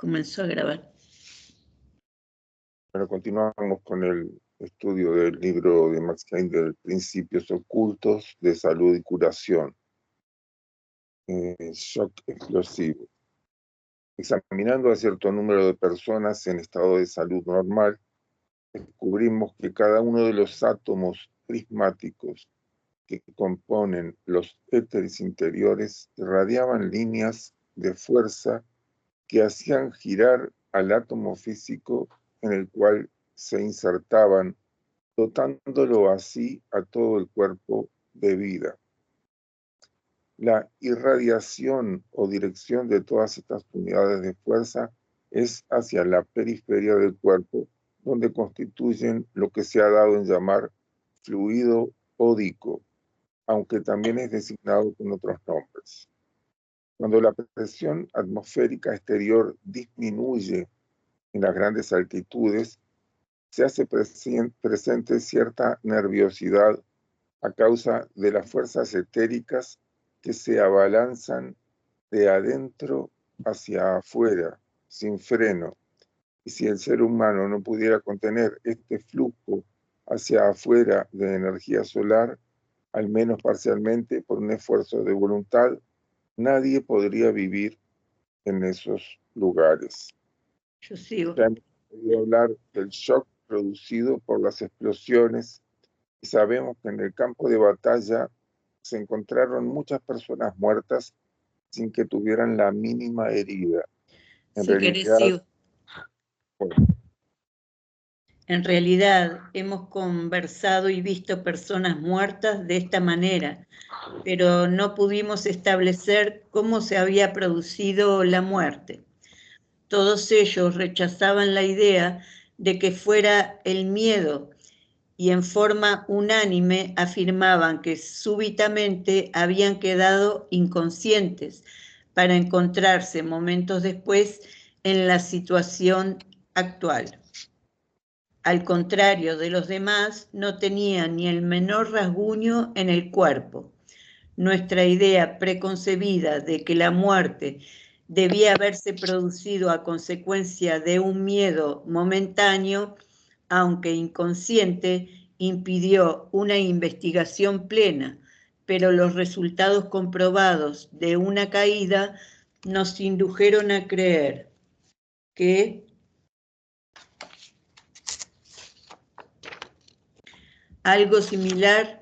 Comenzó a grabar. Bueno, continuamos con el estudio del libro de Max Heindel, Principios Ocultos de Salud y Curación. Shock explosivo. Examinando a cierto número de personas en estado de salud normal, descubrimos que cada uno de los átomos prismáticos que componen los éteres interiores irradiaban líneas de fuerza que hacían girar al átomo físico en el cual se insertaban, dotándolo así a todo el cuerpo de vida. La irradiación o dirección de todas estas unidades de fuerza es hacia la periferia del cuerpo, donde constituyen lo que se ha dado en llamar fluido ódico, aunque también es designado con otros nombres. Cuando la presión atmosférica exterior disminuye en las grandes altitudes, se hace presente cierta nerviosidad a causa de las fuerzas etéricas que se abalanzan de adentro hacia afuera, sin freno. Y si el ser humano no pudiera contener este flujo hacia afuera de energía solar, al menos parcialmente por un esfuerzo de voluntad, nadie podría vivir en esos lugares. Yo sigo. Ya hemos podido hablar del shock producido por las explosiones y sabemos que en el campo de batalla se encontraron muchas personas muertas sin que tuvieran la mínima herida. En realidad, bueno, En realidad, hemos conversado y visto personas muertas de esta manera, pero no pudimos establecer cómo se había producido la muerte. Todos ellos rechazaban la idea de que fuera el miedo y en forma unánime afirmaban que súbitamente habían quedado inconscientes para encontrarse momentos después en la situación actual. Al contrario de los demás, no tenían ni el menor rasguño en el cuerpo. Nuestra idea preconcebida de que la muerte debía haberse producido a consecuencia de un miedo momentáneo, aunque inconsciente, impidió una investigación plena, pero los resultados comprobados de una caída nos indujeron a creer que algo similar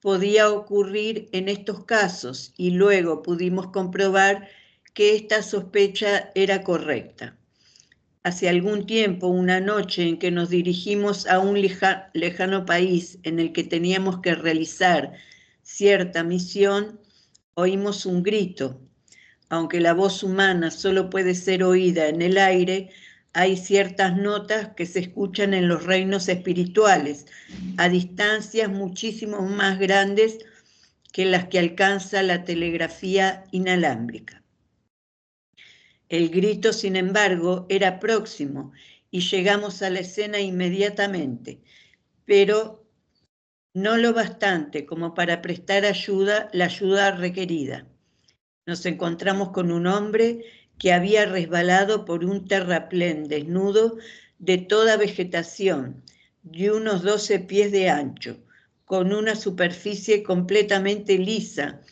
podía ocurrir en estos casos y luego pudimos comprobar que esta sospecha era correcta. Hace algún tiempo, una noche en que nos dirigimos a un lejano país en el que teníamos que realizar cierta misión, oímos un grito. Aunque la voz humana solo puede ser oída en el aire, hay ciertas notas que se escuchan en los reinos espirituales, a distancias muchísimo más grandes que las que alcanza la telegrafía inalámbrica. El grito, sin embargo, era próximo y llegamos a la escena inmediatamente, pero no lo bastante como para prestar la ayuda requerida. Nos encontramos con un hombre que había resbalado por un terraplén desnudo de toda vegetación, de unos 12 pies de ancho, con una superficie completamente lisa,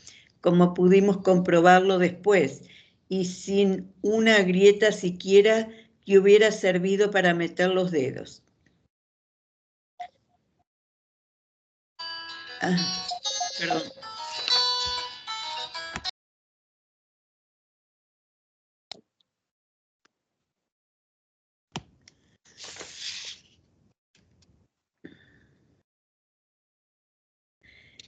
como pudimos comprobarlo después, y sin una grieta siquiera que hubiera servido para meter los dedos. Perdón.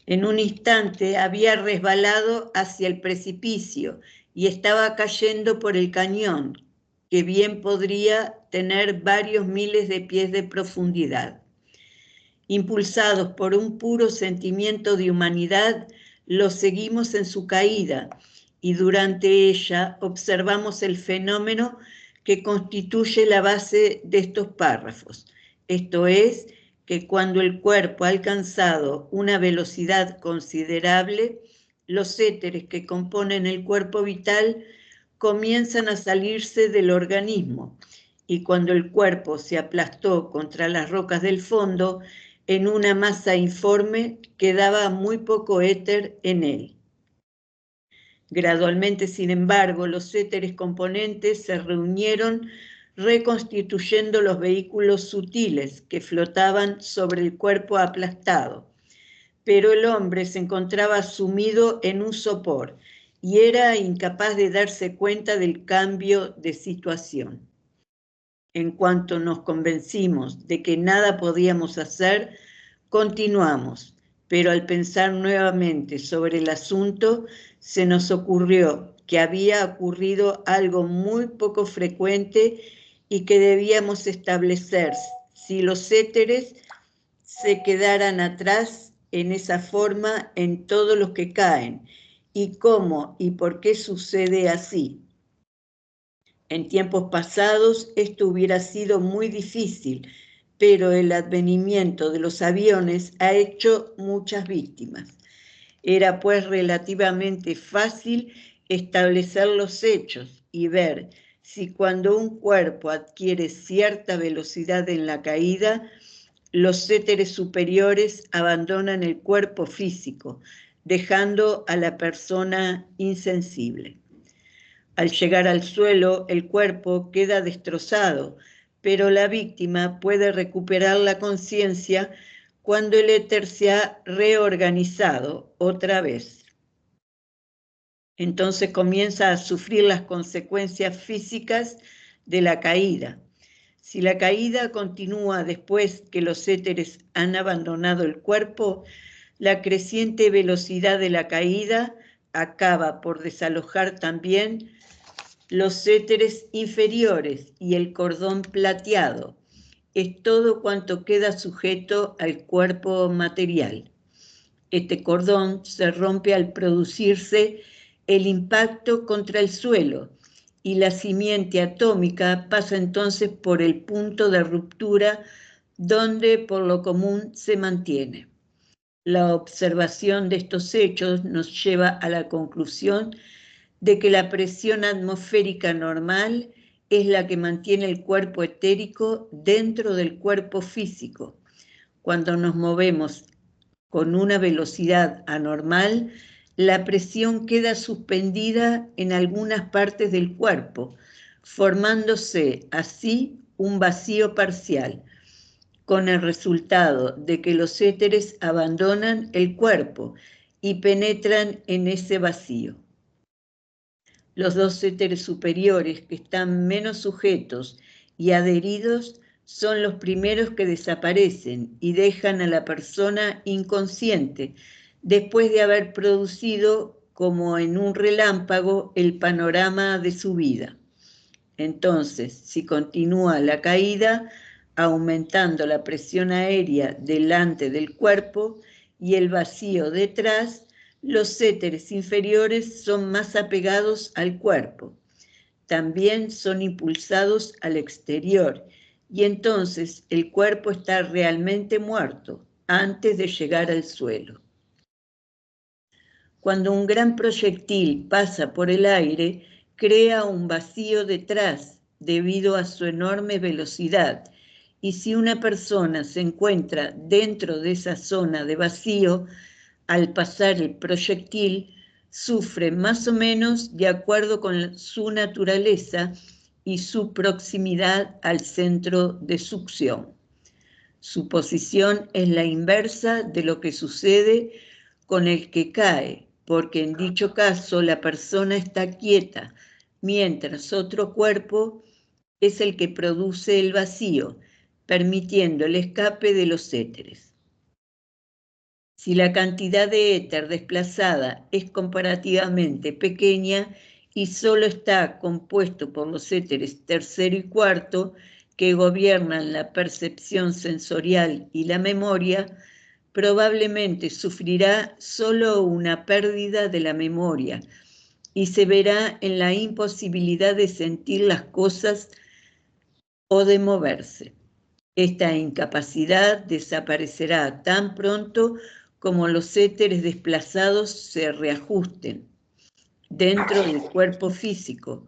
En un instante había resbalado hacia el precipicio y estaba cayendo por el cañón, que bien podría tener varios miles de pies de profundidad. Impulsados por un puro sentimiento de humanidad, lo seguimos en su caída y durante ella observamos el fenómeno que constituye la base de estos párrafos. Esto es, que cuando el cuerpo ha alcanzado una velocidad considerable, los éteres que componen el cuerpo vital comienzan a salirse del organismo y cuando el cuerpo se aplastó contra las rocas del fondo, en una masa informe quedaba muy poco éter en él. Gradualmente, sin embargo, los éteres componentes se reunieron reconstituyendo los vehículos sutiles que flotaban sobre el cuerpo aplastado. Pero el hombre se encontraba sumido en un sopor y era incapaz de darse cuenta del cambio de situación. En cuanto nos convencimos de que nada podíamos hacer, continuamos, pero al pensar nuevamente sobre el asunto, se nos ocurrió que había ocurrido algo muy poco frecuente y que debíamos establecer si los éteres se quedaran atrás en esa forma en todos los que caen, y cómo y por qué sucede así. En tiempos pasados esto hubiera sido muy difícil, pero el advenimiento de los aviones ha hecho muchas víctimas. Era pues relativamente fácil establecer los hechos y ver si cuando un cuerpo adquiere cierta velocidad en la caída, los éteres superiores abandonan el cuerpo físico, dejando a la persona insensible. Al llegar al suelo, el cuerpo queda destrozado, pero la víctima puede recuperar la conciencia cuando el éter se ha reorganizado otra vez. Entonces comienza a sufrir las consecuencias físicas de la caída. Si la caída continúa después que los éteres han abandonado el cuerpo, la creciente velocidad de la caída acaba por desalojar también los éteres inferiores y el cordón plateado. Es todo cuanto queda sujeto al cuerpo material. Este cordón se rompe al producirse el impacto contra el suelo y la simiente atómica pasa entonces por el punto de ruptura donde por lo común se mantiene. La observación de estos hechos nos lleva a la conclusión de que la presión atmosférica normal es la que mantiene el cuerpo etérico dentro del cuerpo físico. Cuando nos movemos con una velocidad anormal, la presión queda suspendida en algunas partes del cuerpo, formándose así un vacío parcial, con el resultado de que los éteres abandonan el cuerpo y penetran en ese vacío. Los dos éteres superiores que están menos sujetos y adheridos son los primeros que desaparecen y dejan a la persona inconsciente después de haber producido como en un relámpago el panorama de su vida. Entonces, si continúa la caída, aumentando la presión aérea delante del cuerpo y el vacío detrás, los éteres inferiores son más apegados al cuerpo. También son impulsados al exterior y entonces el cuerpo está realmente muerto antes de llegar al suelo. Cuando un gran proyectil pasa por el aire, crea un vacío detrás debido a su enorme velocidad, y si una persona se encuentra dentro de esa zona de vacío, al pasar el proyectil, sufre más o menos de acuerdo con su naturaleza y su proximidad al centro de succión. Su posición es la inversa de lo que sucede con el que cae, porque en dicho caso la persona está quieta, mientras otro cuerpo es el que produce el vacío, permitiendo el escape de los éteres. Si la cantidad de éter desplazada es comparativamente pequeña y solo está compuesto por los éteres tercero y cuarto, que gobiernan la percepción sensorial y la memoria, probablemente sufrirá solo una pérdida de la memoria y se verá en la imposibilidad de sentir las cosas o de moverse. Esta incapacidad desaparecerá tan pronto como los éteres desplazados se reajusten dentro del cuerpo físico,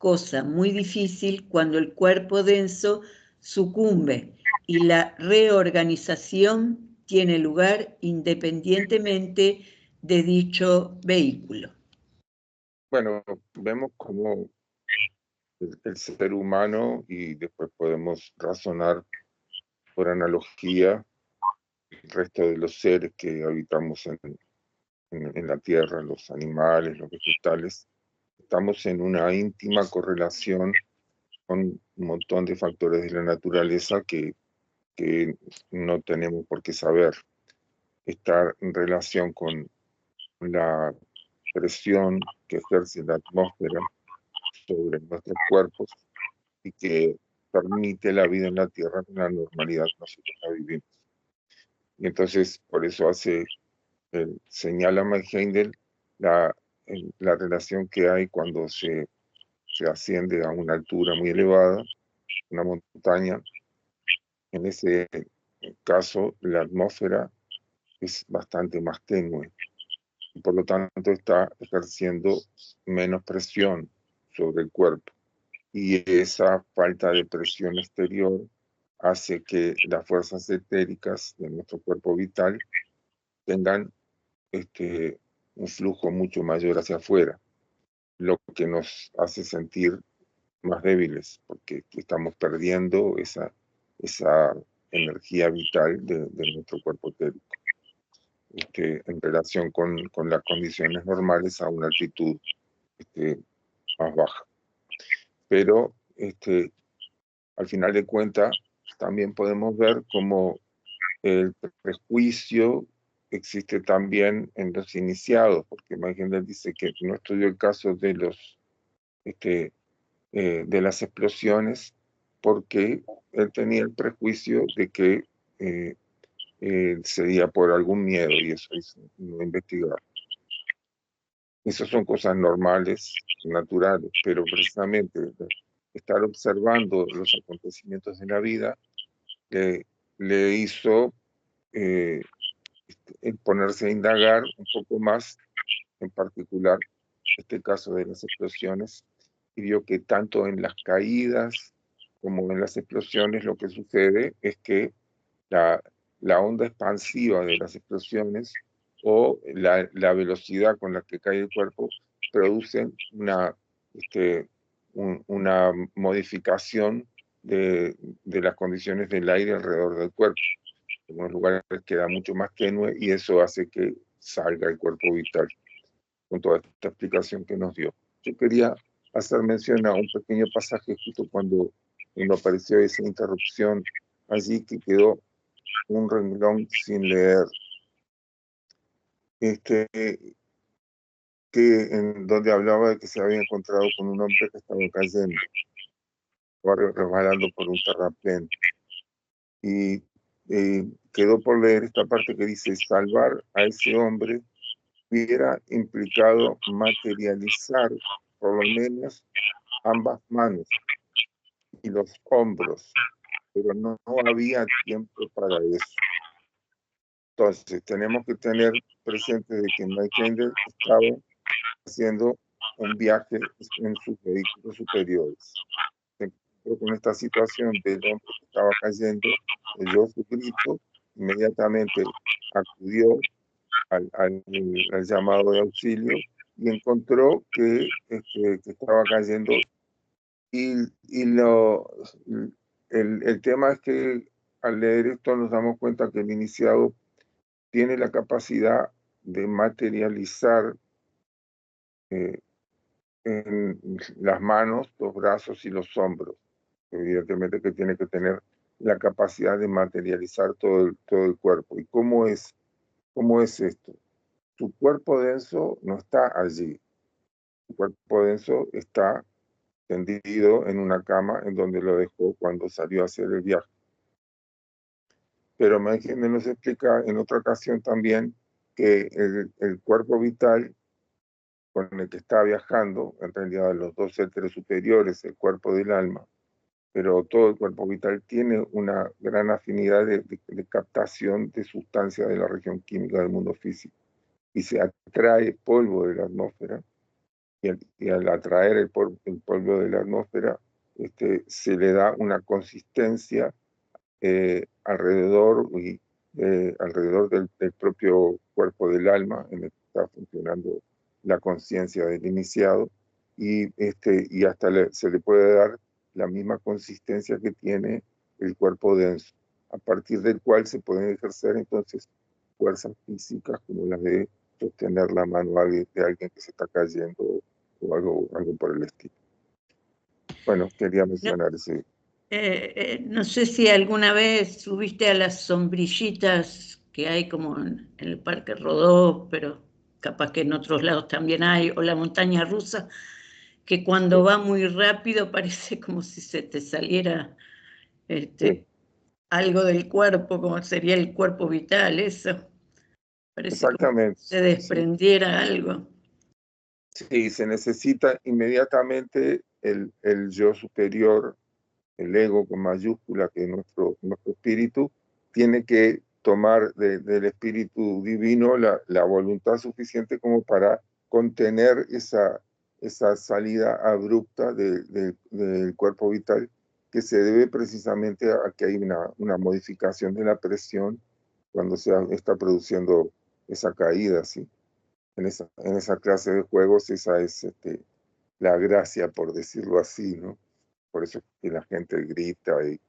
cosa muy difícil cuando el cuerpo denso sucumbe y la reorganización tiene lugar independientemente de dicho vehículo. Bueno, vemos cómo el ser humano, y después podemos razonar por analogía, el resto de los seres que habitamos en la Tierra, los animales, los vegetales, estamos en una íntima correlación con un montón de factores de la naturaleza que no tenemos por qué saber. Estar en relación con la presión que ejerce la atmósfera sobre nuestros cuerpos y que permite la vida en la Tierra con la normalidad que nosotros la vivimos. Y entonces, por eso señala Mike Heindel la relación que hay cuando se asciende a una altura muy elevada, una montaña. En ese caso, la atmósfera es bastante más tenue y por lo tanto está ejerciendo menos presión sobre el cuerpo. Y esa falta de presión exterior hace que las fuerzas etéricas de nuestro cuerpo vital tengan un flujo mucho mayor hacia afuera, lo que nos hace sentir más débiles, porque estamos perdiendo esa energía vital de nuestro cuerpo etérico, en relación con las condiciones normales a una altitud más baja. Pero al final de cuentas, también podemos ver cómo el prejuicio existe también en los iniciados, porque Heindel dice que no estudió el caso de las explosiones porque él tenía el prejuicio de que sería por algún miedo, y eso hizo investigar. Esas son cosas normales, naturales, pero precisamente estar observando los acontecimientos de la vida le hizo ponerse a indagar un poco más, en particular este caso de las explosiones, y vio que tanto en las caídas como en las explosiones lo que sucede es que la onda expansiva de las explosiones o la velocidad con la que cae el cuerpo producen una modificación de las condiciones del aire alrededor del cuerpo. En algunos lugares queda mucho más tenue y eso hace que salga el cuerpo vital, con toda esta explicación que nos dio. Yo quería hacer mención a un pequeño pasaje justo cuando apareció esa interrupción allí, que quedó un renglón sin leer, en donde hablaba de que se había encontrado con un hombre que estaba cayendo, resbalando por un terraplén. Y quedó por leer esta parte que dice: salvar a ese hombre hubiera implicado materializar por lo menos ambas manos y los hombros, pero no había tiempo para eso. Entonces, tenemos que tener presente de que Mike Heindel estaba haciendo un viaje en sus vehículos superiores. Se encontró con esta situación del hombre que estaba cayendo, oyó su grito, inmediatamente acudió al llamado de auxilio y encontró que estaba cayendo. Y el tema es que al leer esto nos damos cuenta que el iniciado tiene la capacidad de materializar en las manos, los brazos y los hombros. Evidentemente que tiene que tener la capacidad de materializar todo el cuerpo. ¿Y cómo es esto? Su cuerpo denso no está allí. Su cuerpo denso está tendido en una cama en donde lo dejó cuando salió a hacer el viaje. Pero Mike Heindel nos explica en otra ocasión también que el cuerpo vital con el que está viajando, en realidad los dos éteres superiores, el cuerpo del alma, pero todo el cuerpo vital tiene una gran afinidad de captación de sustancias de la región química del mundo físico, y se atrae polvo de la atmósfera y al atraer el polvo de la atmósfera, se le da una consistencia alrededor del propio cuerpo del alma, en el que está funcionando la conciencia del iniciado, y hasta se le puede dar la misma consistencia que tiene el cuerpo denso, a partir del cual se pueden ejercer entonces fuerzas físicas como las de sostener la mano de alguien que se está cayendo o algo por el estilo. Bueno, quería mencionar ese. No sé si alguna vez subiste a las sombrillitas que hay como en el Parque Rodó, pero capaz que en otros lados también hay, o la montaña rusa, que cuando va muy rápido parece como si se te saliera algo del cuerpo, como sería el cuerpo vital, eso. Parece como Exactamente. si se desprendiera algo. Sí, se necesita inmediatamente el yo superior, el ego con mayúscula, que es nuestro espíritu, tiene que tomar del espíritu divino la voluntad suficiente como para contener esa salida abrupta del cuerpo vital, que se debe precisamente a que hay una modificación de la presión cuando se está produciendo esa caída, ¿sí? En esa clase de juegos, esa es la gracia, por decirlo así, ¿no? Por eso es que la gente grita y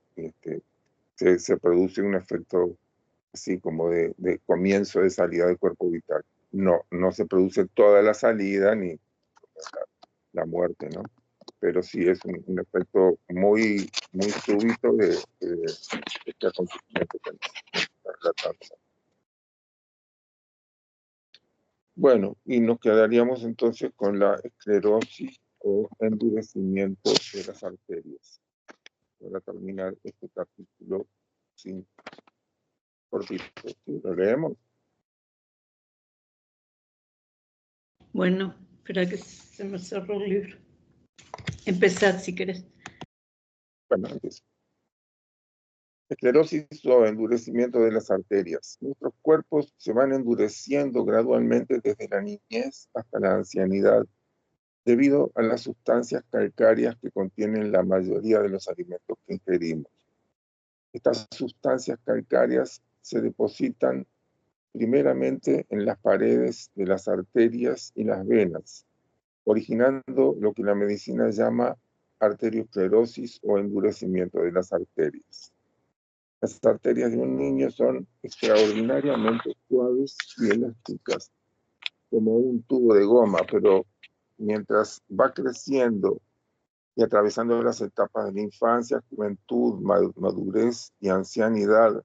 se produce un efecto así como de comienzo de salida del cuerpo vital. No se produce toda la salida ni la muerte, ¿no? Pero sí es un efecto muy, muy súbito de este acontecimiento que nos está tratando. Bueno, y nos quedaríamos entonces con la esclerosis o endurecimiento de las arterias. Para terminar este capítulo 5. Cortito, ¿sí? ¿Lo leemos? Bueno, espera que se me cerró el libro. Empezad si querés. Bueno, empiezo. Esclerosis o endurecimiento de las arterias. Nuestros cuerpos se van endureciendo gradualmente desde la niñez hasta la ancianidad, debido a las sustancias calcáreas que contienen la mayoría de los alimentos que ingerimos. Estas sustancias calcáreas se depositan primeramente en las paredes de las arterias y las venas, originando lo que la medicina llama arteriosclerosis o endurecimiento de las arterias. Las arterias de un niño son extraordinariamente suaves y elásticas, como un tubo de goma, pero mientras va creciendo y atravesando las etapas de la infancia, juventud, madurez y ancianidad,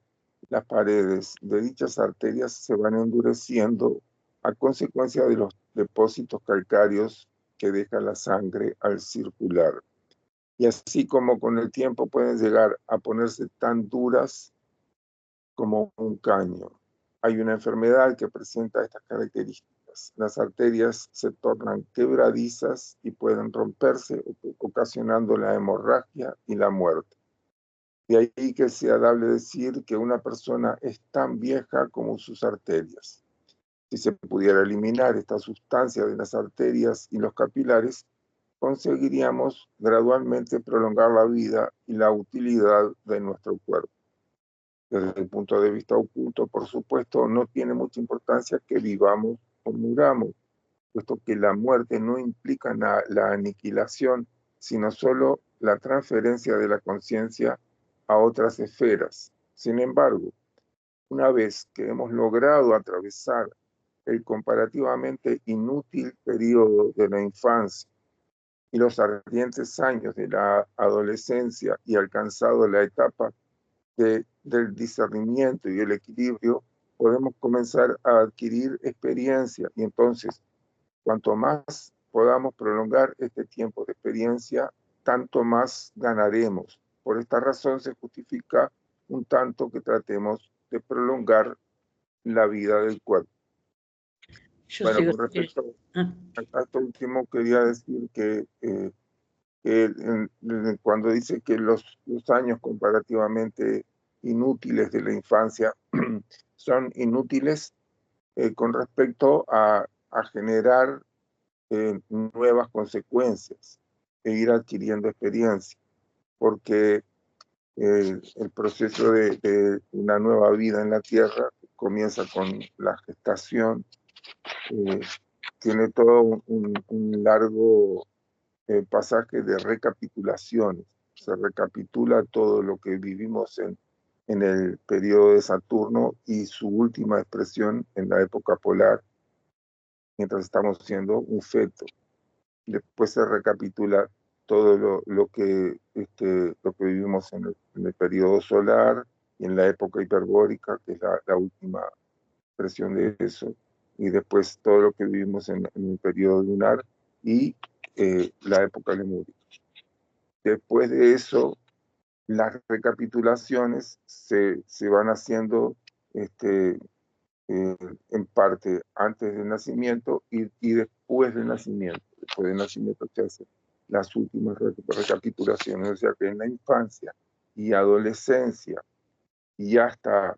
las paredes de dichas arterias se van endureciendo a consecuencia de los depósitos calcáreos que deja la sangre al circular. Y así como con el tiempo pueden llegar a ponerse tan duras como un caño. Hay una enfermedad que presenta estas características. Las arterias se tornan quebradizas y pueden romperse, ocasionando la hemorragia y la muerte. De ahí que sea dable decir que una persona es tan vieja como sus arterias. Si se pudiera eliminar esta sustancia de las arterias y los capilares, conseguiríamos gradualmente prolongar la vida y la utilidad de nuestro cuerpo. Desde el punto de vista oculto, por supuesto, no tiene mucha importancia que vivamos o muramos, puesto que la muerte no implica la aniquilación, sino solo la transferencia de la conciencia a otras esferas. Sin embargo, una vez que hemos logrado atravesar el comparativamente inútil periodo de la infancia y los ardientes años de la adolescencia y alcanzado la etapa del discernimiento y el equilibrio, podemos comenzar a adquirir experiencia y entonces, cuanto más podamos prolongar este tiempo de experiencia, tanto más ganaremos. Por esta razón se justifica un tanto que tratemos de prolongar la vida del cuerpo. Bueno, con respecto a esto último, quería decir que cuando dice que los años comparativamente inútiles de la infancia son inútiles con respecto a generar nuevas consecuencias e ir adquiriendo experiencia, porque el proceso de una nueva vida en la Tierra comienza con la gestación, tiene todo un largo pasaje de recapitulaciones. Se recapitula todo lo que vivimos en el periodo de Saturno y su última expresión en la época polar, mientras estamos siendo un feto. Después se recapitula todo lo que vivimos en el periodo solar y en la época hiperbórica, que es la última expresión de eso, y después todo lo que vivimos en el periodo lunar y la época lemúrica. Después de eso, las recapitulaciones se van haciendo en parte antes del nacimiento y después del nacimiento. Después del nacimiento se hacen las últimas recapitulaciones, o sea que en la infancia y adolescencia y hasta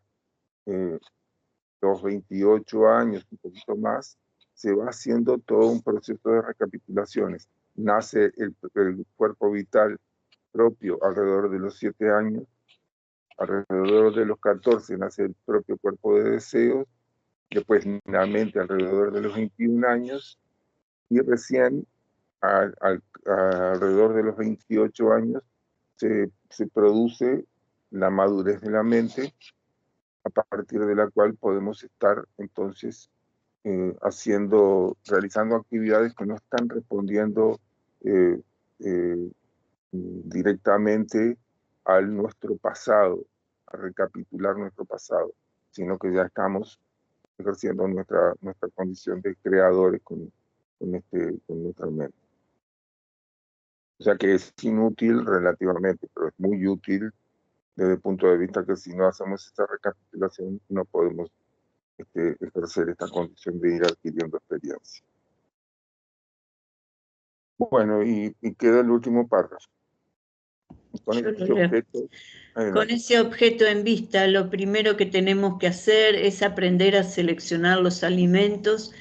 los 28 años, un poquito más, se va haciendo todo un proceso de recapitulaciones. Nace el cuerpo vital propio alrededor de los 7 años, alrededor de los 14 nace el propio cuerpo de deseos, después finalmente alrededor de los 21 años, y recién alrededor de los 28 años se produce la madurez de la mente, a partir de la cual podemos estar entonces realizando actividades que no están respondiendo directamente a nuestro pasado, a recapitular nuestro pasado, sino que ya estamos ejerciendo nuestra condición de creadores con nuestra mente. O sea que es inútil relativamente, pero es muy útil desde el punto de vista que si no hacemos esta recapitulación no podemos ejercer esta condición de ir adquiriendo experiencia. Bueno, y queda el último párrafo. Con ese objeto en vista, lo primero que tenemos que hacer es aprender a seleccionar los alimentos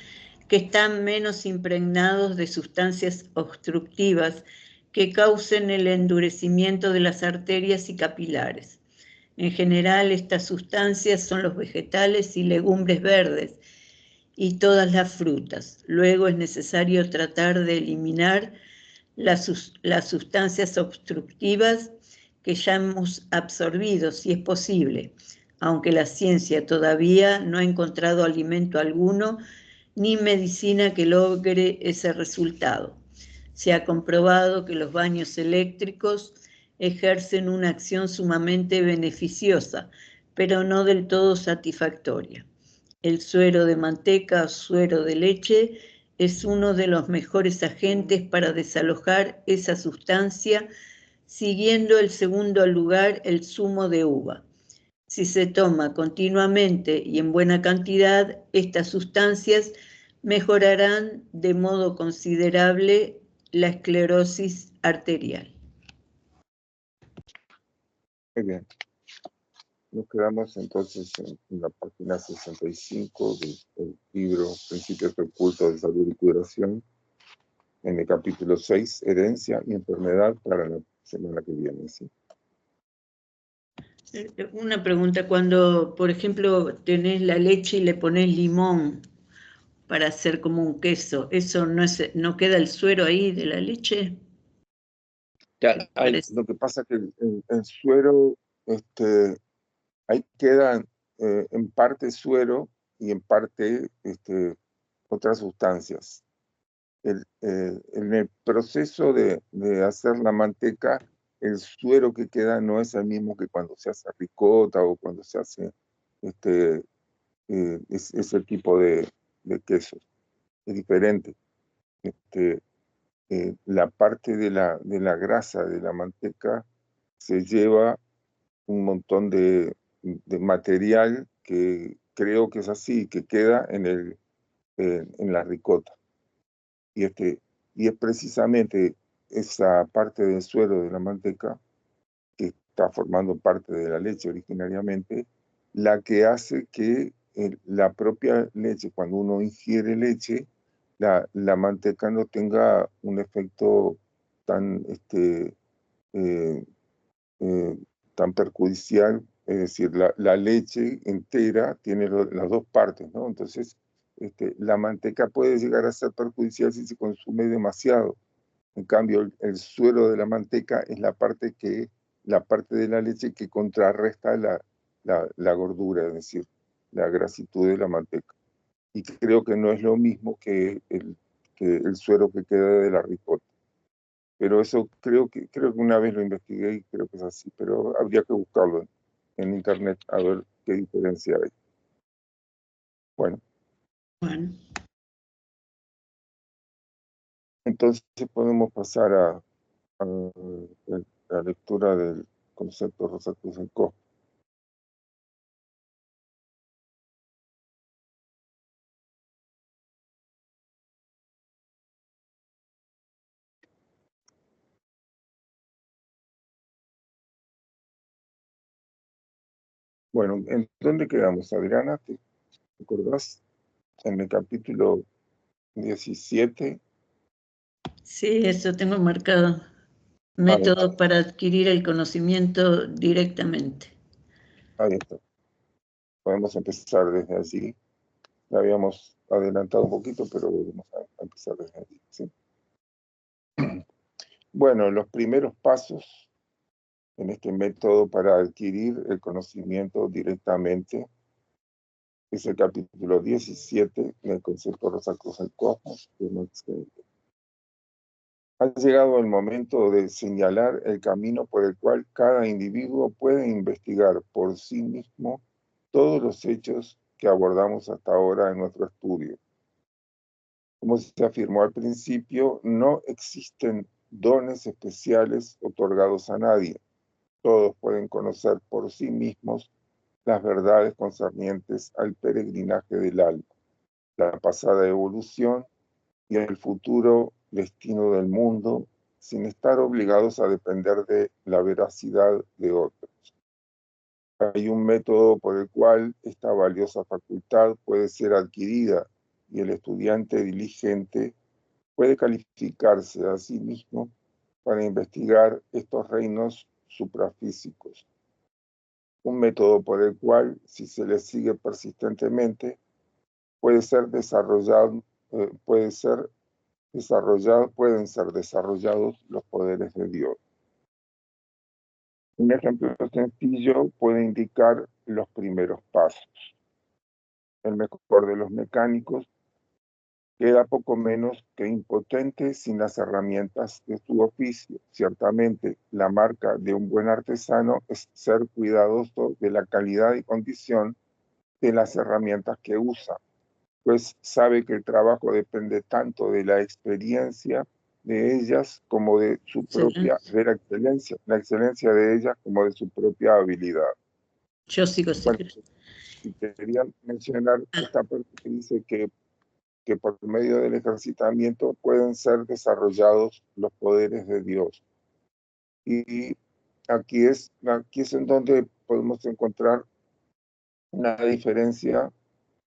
que están menos impregnados de sustancias obstructivas que causen el endurecimiento de las arterias y capilares. En general, estas sustancias son los vegetales y legumbres verdes y todas las frutas. Luego es necesario tratar de eliminar las sustancias obstructivas que ya hemos absorbido, si es posible, aunque la ciencia todavía no ha encontrado alimento alguno ni medicina que logre ese resultado. Se ha comprobado que los baños eléctricos ejercen una acción sumamente beneficiosa, pero no del todo satisfactoria. El suero de manteca o suero de leche es uno de los mejores agentes para desalojar esa sustancia, siguiendo el segundo lugar el zumo de uva. Si se toma continuamente y en buena cantidad, estas sustancias mejorarán de modo considerable la esclerosis arterial. Muy bien. Nos quedamos entonces en la página 65 del libro Principios Ocultos de Salud y Curación, en el capítulo 6, Herencia y Enfermedad, para la semana que viene. ¿Sí? Una pregunta, cuando, por ejemplo, tenés la leche y le ponés limón para hacer como un queso, ¿eso no queda el suero ahí de la leche? Lo que pasa es que el suero, ahí queda en parte suero y en parte otras sustancias. En el proceso de hacer la manteca, el suero que queda no es el mismo que cuando se hace ricota o cuando se hace ese tipo de quesos. Es diferente. La parte de la grasa de la manteca se lleva un montón de material que creo que es así, que queda en la ricota. Y es precisamente esa parte del suero de la manteca, que está formando parte de la leche originariamente, la que hace que la propia leche, cuando uno ingiere leche, la manteca no tenga un efecto tan, eh, tan perjudicial, es decir, la leche entera tiene las dos partes, ¿no? Entonces, la manteca puede llegar a ser perjudicial si se consume demasiado. En cambio, el suero de la manteca es la parte de la leche que contrarresta la gordura, es decir, la grasitud de la manteca. Y creo que no es lo mismo que el suero que queda de la ricota. Pero eso creo que una vez lo investigué y creo que es así, pero habría que buscarlo en internet a ver qué diferencia hay. Bueno, Bueno, entonces podemos pasar a la lectura del concepto Rosacrucenco. Bueno, ¿en dónde quedamos, Adriana? ¿Te acordás? En el capítulo 17. sí, eso tengo marcado. Ahí está, Método para adquirir el conocimiento directamente. ahí está. Podemos empezar desde allí. La habíamos adelantado un poquito, pero vamos a empezar desde allí, ¿sí? Bueno, los primeros pasos en este método para adquirir el conocimiento directamente es el capítulo 17 del concepto Rosacruciancó de Max Weber. Ha llegado el momento de señalar el camino por el cual cada individuo puede investigar por sí mismo todos los hechos que abordamos hasta ahora en nuestro estudio. Como se afirmó al principio, no existen dones especiales otorgados a nadie. Todos pueden conocer por sí mismos las verdades concernientes al peregrinaje del alma, la pasada evolución y el futuro destino del mundo, sin estar obligados a depender de la veracidad de otros. Hay un método por el cual esta valiosa facultad puede ser adquirida y el estudiante diligente puede calificarse a sí mismo para investigar estos reinos suprafísicos. Un método por el cual, si se le sigue persistentemente, pueden ser desarrollados los poderes de Dios. Un ejemplo sencillo puede indicar los primeros pasos. El mejor de los mecánicos queda poco menos que impotente sin las herramientas de su oficio. Ciertamente, la marca de un buen artesano es ser cuidadoso de la calidad y condición de las herramientas que usa, pues sabe que el trabajo depende tanto de la experiencia de ellas como de su propia, Excelente. de la excelencia de ellas como de su propia habilidad. Yo sigo Bueno, secreto. y quería mencionar esta parte que dice que por medio del ejercitamiento pueden ser desarrollados los poderes de Dios. Y aquí es en donde podemos encontrar una diferencia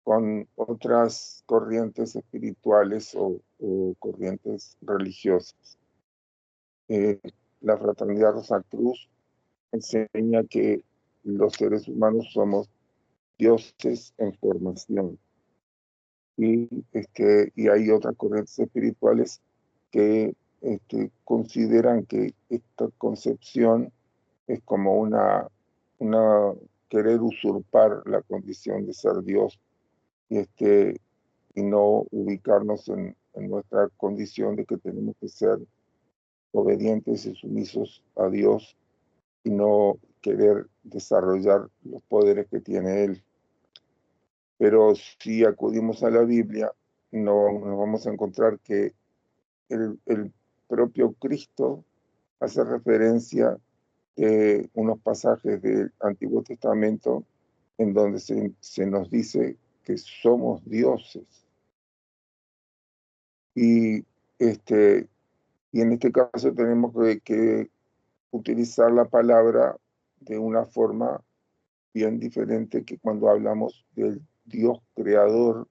con otras corrientes espirituales o corrientes religiosas. La Fraternidad Rosacruz enseña que los seres humanos somos dioses en formación. Y hay otras corrientes espirituales que consideran que esta concepción es como una querer usurpar la condición de ser Dios y, y no ubicarnos en nuestra condición de que tenemos que ser obedientes y sumisos a Dios y no querer desarrollar los poderes que tiene Él. Pero si acudimos a la Biblia, no nos vamos a encontrar que el propio Cristo hace referencia de unos pasajes del Antiguo Testamento en donde se nos dice que somos dioses. Y, y en este caso tenemos que utilizar la palabra de una forma bien diferente que cuando hablamos del Dios creador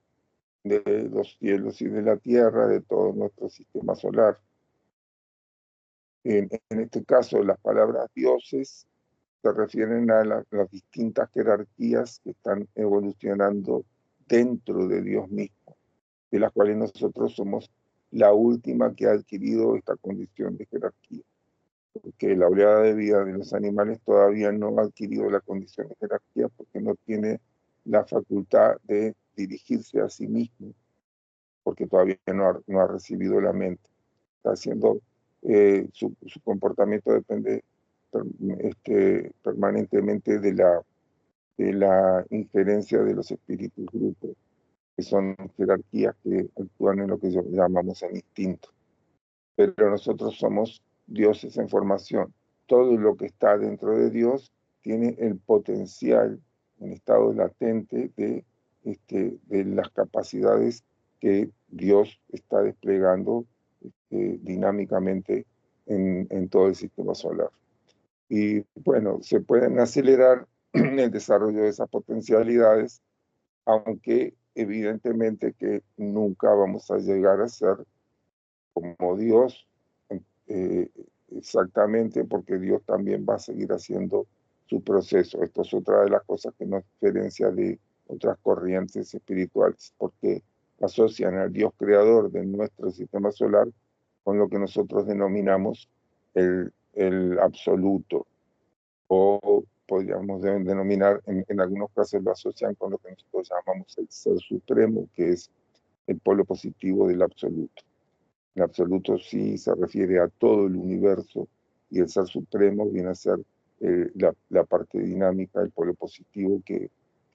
de los cielos y de la tierra, de todo nuestro sistema solar. En este caso, las palabras dioses se refieren a las distintas jerarquías que están evolucionando dentro de Dios mismo, de las cuales nosotros somos la última que ha adquirido esta condición de jerarquía, porque la oleada de vida de los animales todavía no ha adquirido la condición de jerarquía porque no tiene la facultad de dirigirse a sí mismo, porque todavía no ha recibido la mente. Está haciendo, su comportamiento depende permanentemente de la injerencia de los espíritus grupos, que son jerarquías que actúan en lo que llamamos en instinto. Pero nosotros somos dioses en formación. Todo lo que está dentro de Dios tiene el potencial, en estado latente, de las capacidades que Dios está desplegando dinámicamente en todo el sistema solar. Y bueno, se pueden acelerar el desarrollo de esas potencialidades, aunque evidentemente que nunca vamos a llegar a ser como Dios, eh, exactamente, porque Dios también va a seguir haciendo su proceso. Esto es otra de las cosas que nos diferencia de otras corrientes espirituales, porque asocian al Dios creador de nuestro sistema solar con lo que nosotros denominamos el absoluto, o podríamos denominar, en algunos casos lo asocian con lo que nosotros llamamos el ser supremo, que es el polo positivo del absoluto. El absoluto sí se refiere a todo el universo, y el ser supremo viene a ser la parte dinámica, el polo positivo que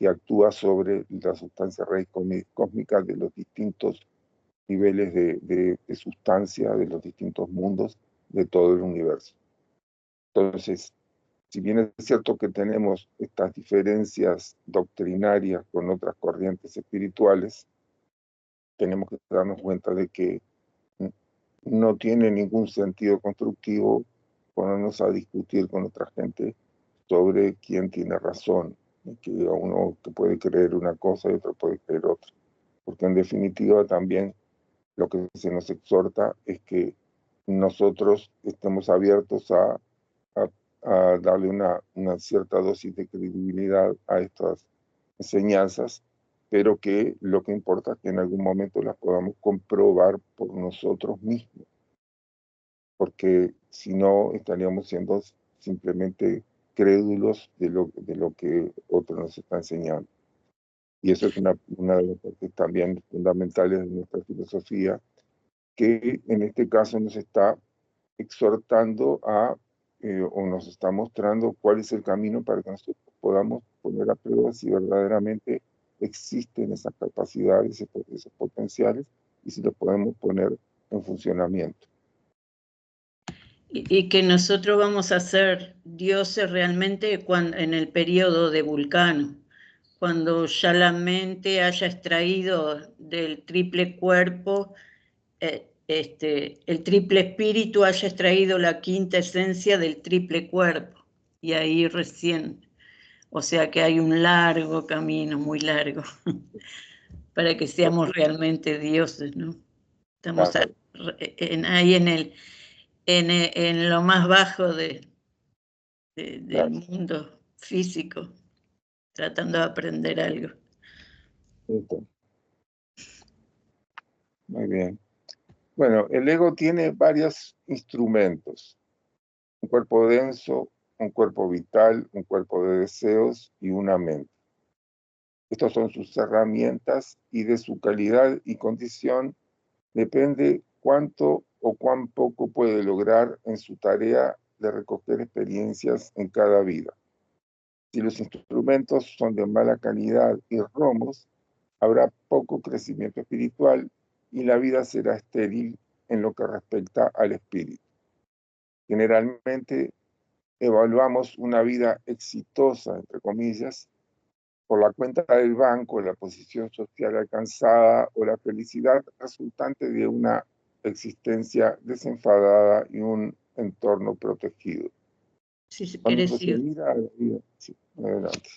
actúa sobre la sustancia raíz cósmica de los distintos niveles de sustancia, de los distintos mundos, de todo el universo. Entonces, si bien es cierto que tenemos estas diferencias doctrinarias con otras corrientes espirituales, tenemos que darnos cuenta de que no tiene ningún sentido constructivo ponernos a discutir con otra gente sobre quién tiene razón, y que uno que puede creer una cosa y otro puede creer otra. Porque en definitiva también lo que se nos exhorta es que nosotros estemos abiertos a darle una cierta dosis de credibilidad a estas enseñanzas, pero que lo que importa es que en algún momento las podamos comprobar por nosotros mismos, porque si no estaríamos siendo simplemente crédulos de lo que otro nos está enseñando. Y eso es una de las partes también fundamentales de nuestra filosofía, que en este caso nos está exhortando o nos está mostrando cuál es el camino para que nosotros podamos poner a prueba si verdaderamente existen esas capacidades, esos potenciales, y si los podemos poner en funcionamiento. Y que nosotros vamos a ser dioses realmente en el periodo de Vulcano, cuando ya la mente haya extraído del triple cuerpo, el triple espíritu haya extraído la quinta esencia del triple cuerpo, y ahí recién, o sea que hay un largo camino, muy largo, para que seamos realmente dioses, ¿no? Estamos Claro. ahí en lo más bajo del Claro. mundo físico, tratando de aprender algo. Muy bien. Bueno, el ego tiene varios instrumentos: un cuerpo denso, un cuerpo vital, un cuerpo de deseos y una mente. Estas son sus herramientas, y de su calidad y condición depende cuánto o cuán poco puede lograr en su tarea de recoger experiencias en cada vida. Si los instrumentos son de mala calidad y romos, habrá poco crecimiento espiritual y la vida será estéril en lo que respecta al espíritu. Generalmente evaluamos una vida exitosa, entre comillas, por la cuenta del banco, la posición social alcanzada o la felicidad resultante de una existencia desenfadada y un entorno protegido. Si Cuando querés se ir. mira a la vida, sí, adelante.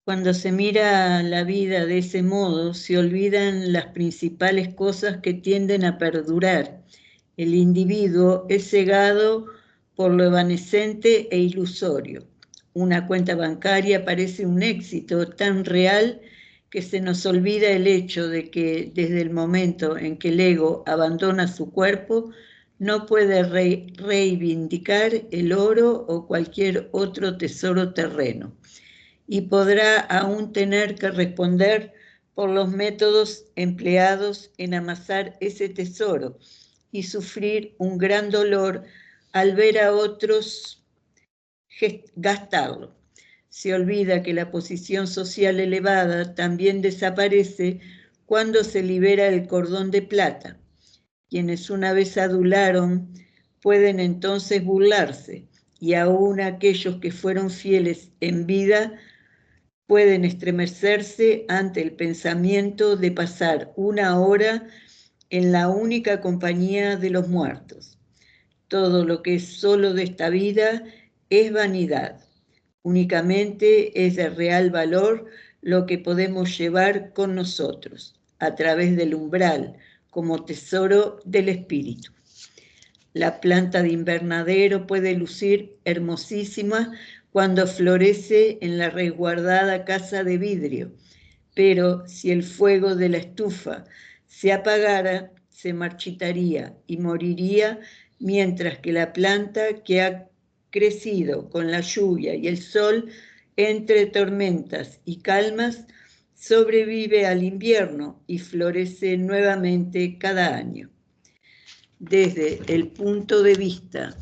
Cuando se mira la vida de ese modo, se olvidan las principales cosas que tienden a perdurar. El individuo es cegado por lo evanescente e ilusorio. Una cuenta bancaria parece un éxito tan real que se nos olvida el hecho de que desde el momento en que el ego abandona su cuerpo, no puede reivindicar el oro o cualquier otro tesoro terreno, y podrá aún tener que responder por los métodos empleados en amasar ese tesoro y sufrir un gran dolor al ver a otros gastarlo. Se olvida que la posición social elevada también desaparece cuando se libera el cordón de plata. Quienes una vez adularon pueden entonces burlarse, y aún aquellos que fueron fieles en vida pueden estremecerse ante el pensamiento de pasar una hora en la única compañía de los muertos. Todo lo que es solo de esta vida es vanidad. Únicamente es de real valor lo que podemos llevar con nosotros, a través del umbral, como tesoro del espíritu. La planta de invernadero puede lucir hermosísima cuando florece en la resguardada casa de vidrio, pero si el fuego de la estufa se apagara, se marchitaría y moriría, mientras que la planta que ha crecido con la lluvia y el sol entre tormentas y calmas sobrevive al invierno y florece nuevamente cada año. Desde el punto de vista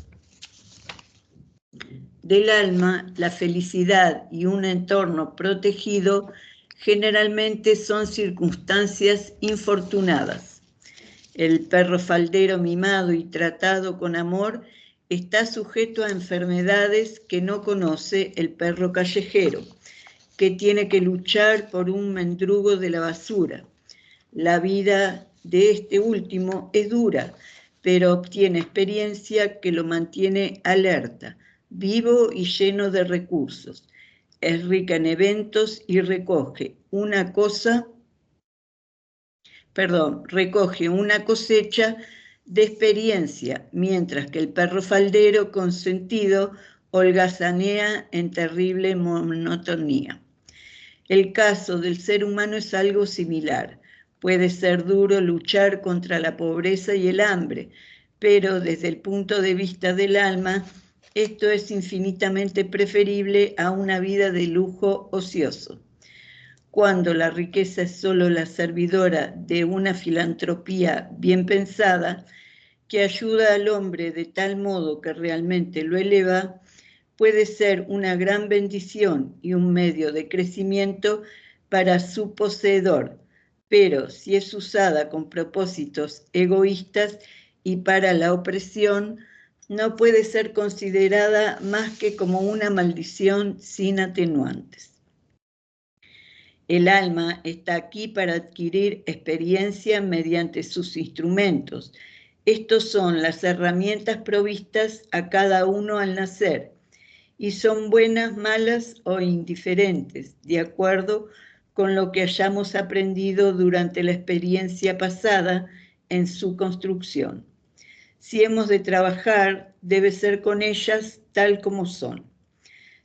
del alma, la felicidad y un entorno protegido generalmente son circunstancias infortunadas. El perro faldero mimado y tratado con amor está sujeto a enfermedades que no conoce el perro callejero, que tiene que luchar por un mendrugo de la basura. La vida de este último es dura, pero obtiene experiencia que lo mantiene alerta, vivo y lleno de recursos. Es rica en eventos y recoge una cosecha de experiencia, mientras que el perro faldero consentido holgazanea en terrible monotonía. El caso del ser humano es algo similar. Puede ser duro luchar contra la pobreza y el hambre, pero desde el punto de vista del alma, esto es infinitamente preferible a una vida de lujo ocioso. Cuando la riqueza es solo la servidora de una filantropía bien pensada, que ayuda al hombre de tal modo que realmente lo eleva, puede ser una gran bendición y un medio de crecimiento para su poseedor, pero si es usada con propósitos egoístas y para la opresión, no puede ser considerada más que como una maldición sin atenuantes. El alma está aquí para adquirir experiencia mediante sus instrumentos. Estos son las herramientas provistas a cada uno al nacer, y son buenas, malas o indiferentes, de acuerdo con lo que hayamos aprendido durante la experiencia pasada en su construcción. Si hemos de trabajar, debe ser con ellas tal como son.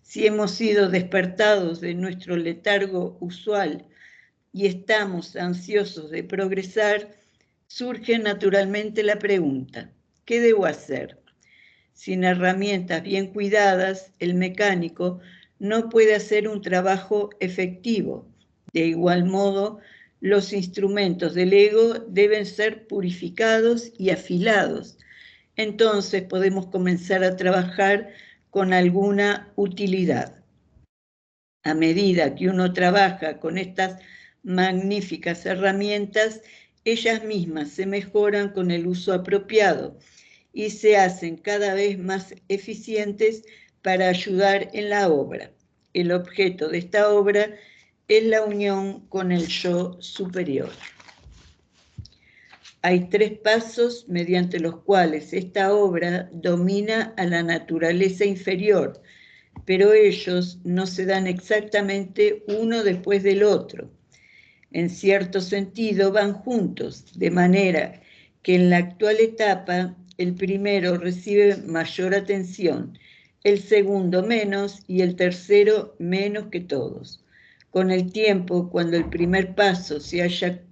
Si hemos sido despertados de nuestro letargo usual y estamos ansiosos de progresar, surge naturalmente la pregunta: ¿qué debo hacer? Sin herramientas bien cuidadas, el mecánico no puede hacer un trabajo efectivo. De igual modo, los instrumentos del ego deben ser purificados y afilados. Entonces podemos comenzar a trabajar con alguna utilidad. A medida que uno trabaja con estas magníficas herramientas, ellas mismas se mejoran con el uso apropiado y se hacen cada vez más eficientes para ayudar en la obra. El objeto de esta obra es la unión con el yo superior. Hay 3 pasos mediante los cuales esta obra domina a la naturaleza inferior, pero ellos no se dan exactamente uno después del otro. En cierto sentido van juntos, de manera que en la actual etapa el primero recibe mayor atención, el segundo menos y el tercero menos que todos. Con el tiempo, cuando el primer paso se haya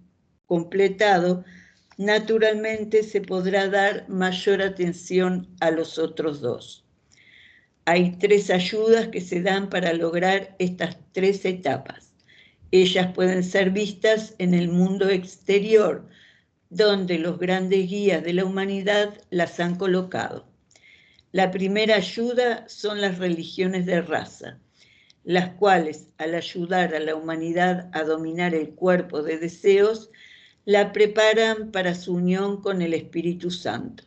completado, naturalmente se podrá dar mayor atención a los otros dos. Hay 3 ayudas que se dan para lograr estas 3 etapas. Ellas pueden ser vistas en el mundo exterior, donde los grandes guías de la humanidad las han colocado. La primera ayuda son las religiones de raza, las cuales, al ayudar a la humanidad a dominar el cuerpo de deseos, la preparan para su unión con el Espíritu Santo.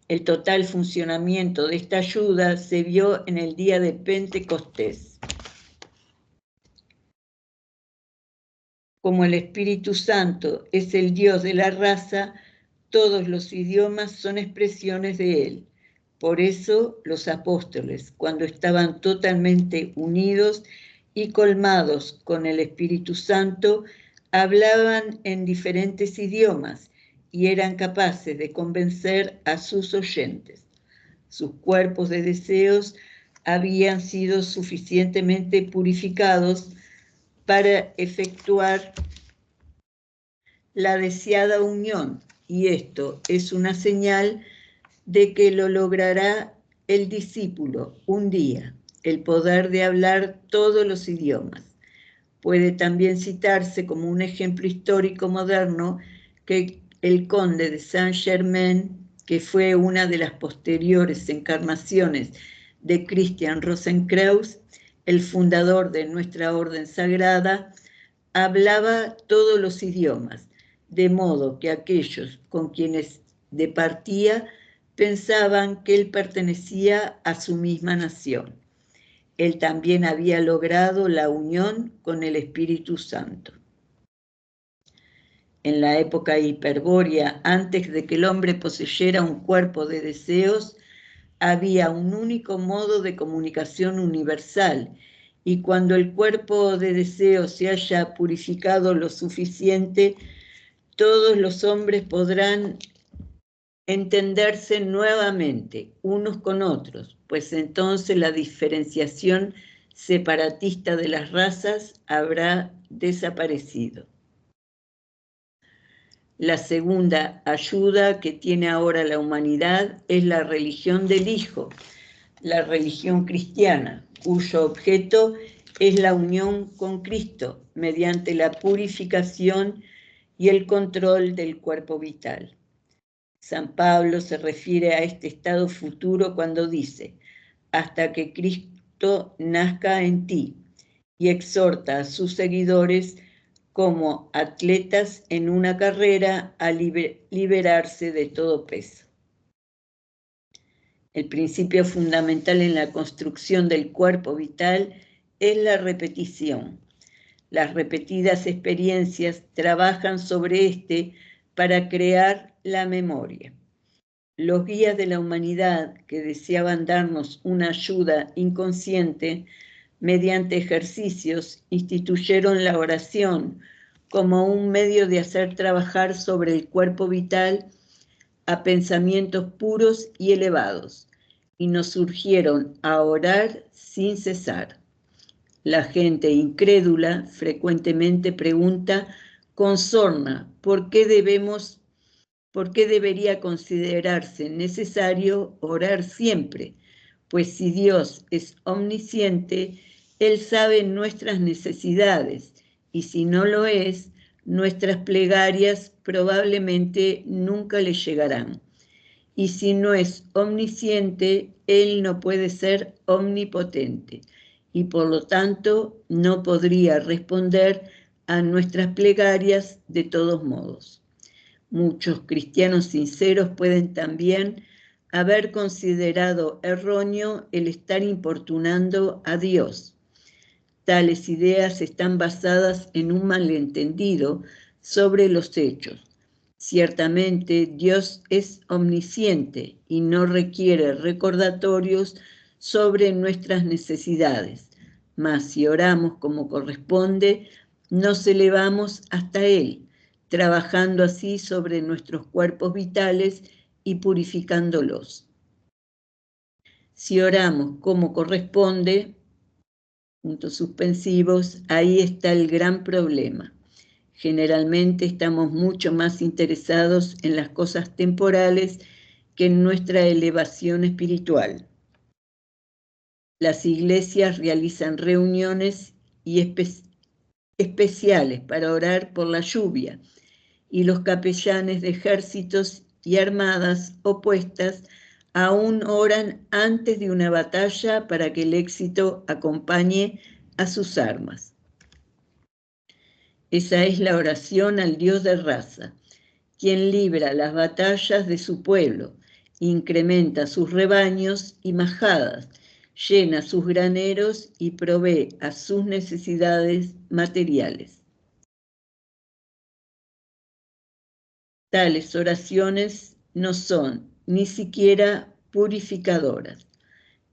El total funcionamiento de esta ayuda se vio en el día de Pentecostés. Como el Espíritu Santo es el Dios de la raza, todos los idiomas son expresiones de Él. Por eso los apóstoles, cuando estaban totalmente unidos y colmados con el Espíritu Santo, hablaban en diferentes idiomas y eran capaces de convencer a sus oyentes. Sus cuerpos de deseos habían sido suficientemente purificados para efectuar la deseada unión, y esto es una señal de que lo logrará el discípulo un día, el poder de hablar todos los idiomas. Puede también citarse como un ejemplo histórico moderno que el conde de Saint-Germain, que fue una de las posteriores encarnaciones de Christian Rosenkreuz, el fundador de nuestra orden sagrada, hablaba todos los idiomas, de modo que aquellos con quienes departía pensaban que él pertenecía a su misma nación. Él también había logrado la unión con el Espíritu Santo. En la época hiperbórea, antes de que el hombre poseyera un cuerpo de deseos, había un único modo de comunicación universal, y cuando el cuerpo de deseos se haya purificado lo suficiente, todos los hombres podrán entenderse nuevamente unos con otros, pues entonces la diferenciación separatista de las razas habrá desaparecido. La segunda ayuda que tiene ahora la humanidad es la religión del Hijo, la religión cristiana, cuyo objeto es la unión con Cristo mediante la purificación y el control del cuerpo vital. San Pablo se refiere a este estado futuro cuando dice, hasta que Cristo nazca en ti, y exhorta a sus seguidores como atletas en una carrera a liberarse de todo peso. El principio fundamental en la construcción del cuerpo vital es la repetición. Las repetidas experiencias trabajan sobre este para crear la memoria. Los guías de la humanidad que deseaban darnos una ayuda inconsciente, mediante ejercicios, instituyeron la oración como un medio de hacer trabajar sobre el cuerpo vital a pensamientos puros y elevados, y nos surgieron a orar sin cesar. La gente incrédula frecuentemente pregunta con sorna ¿por qué debería considerarse necesario orar siempre? Pues si Dios es omnisciente, Él sabe nuestras necesidades, y si no lo es, nuestras plegarias probablemente nunca le llegarán. Y si no es omnisciente, Él no puede ser omnipotente, y por lo tanto no podría responder a nuestras plegarias de todos modos. Muchos cristianos sinceros pueden también haber considerado erróneo el estar importunando a Dios. Tales ideas están basadas en un malentendido sobre los hechos. Ciertamente Dios es omnisciente y no requiere recordatorios sobre nuestras necesidades, mas si oramos como corresponde, nos elevamos hasta Él, trabajando así sobre nuestros cuerpos vitales y purificándolos. Si oramos como corresponde, puntos suspensivos, ahí está el gran problema. Generalmente estamos mucho más interesados en las cosas temporales que en nuestra elevación espiritual. Las iglesias realizan reuniones especiales para orar por la lluvia, y los capellanes de ejércitos y armadas opuestas aún oran antes de una batalla para que el éxito acompañe a sus armas. Esa es la oración al Dios de raza, quien libra las batallas de su pueblo, incrementa sus rebaños y majadas, llena sus graneros y provee a sus necesidades materiales. Tales oraciones no son ni siquiera purificadoras.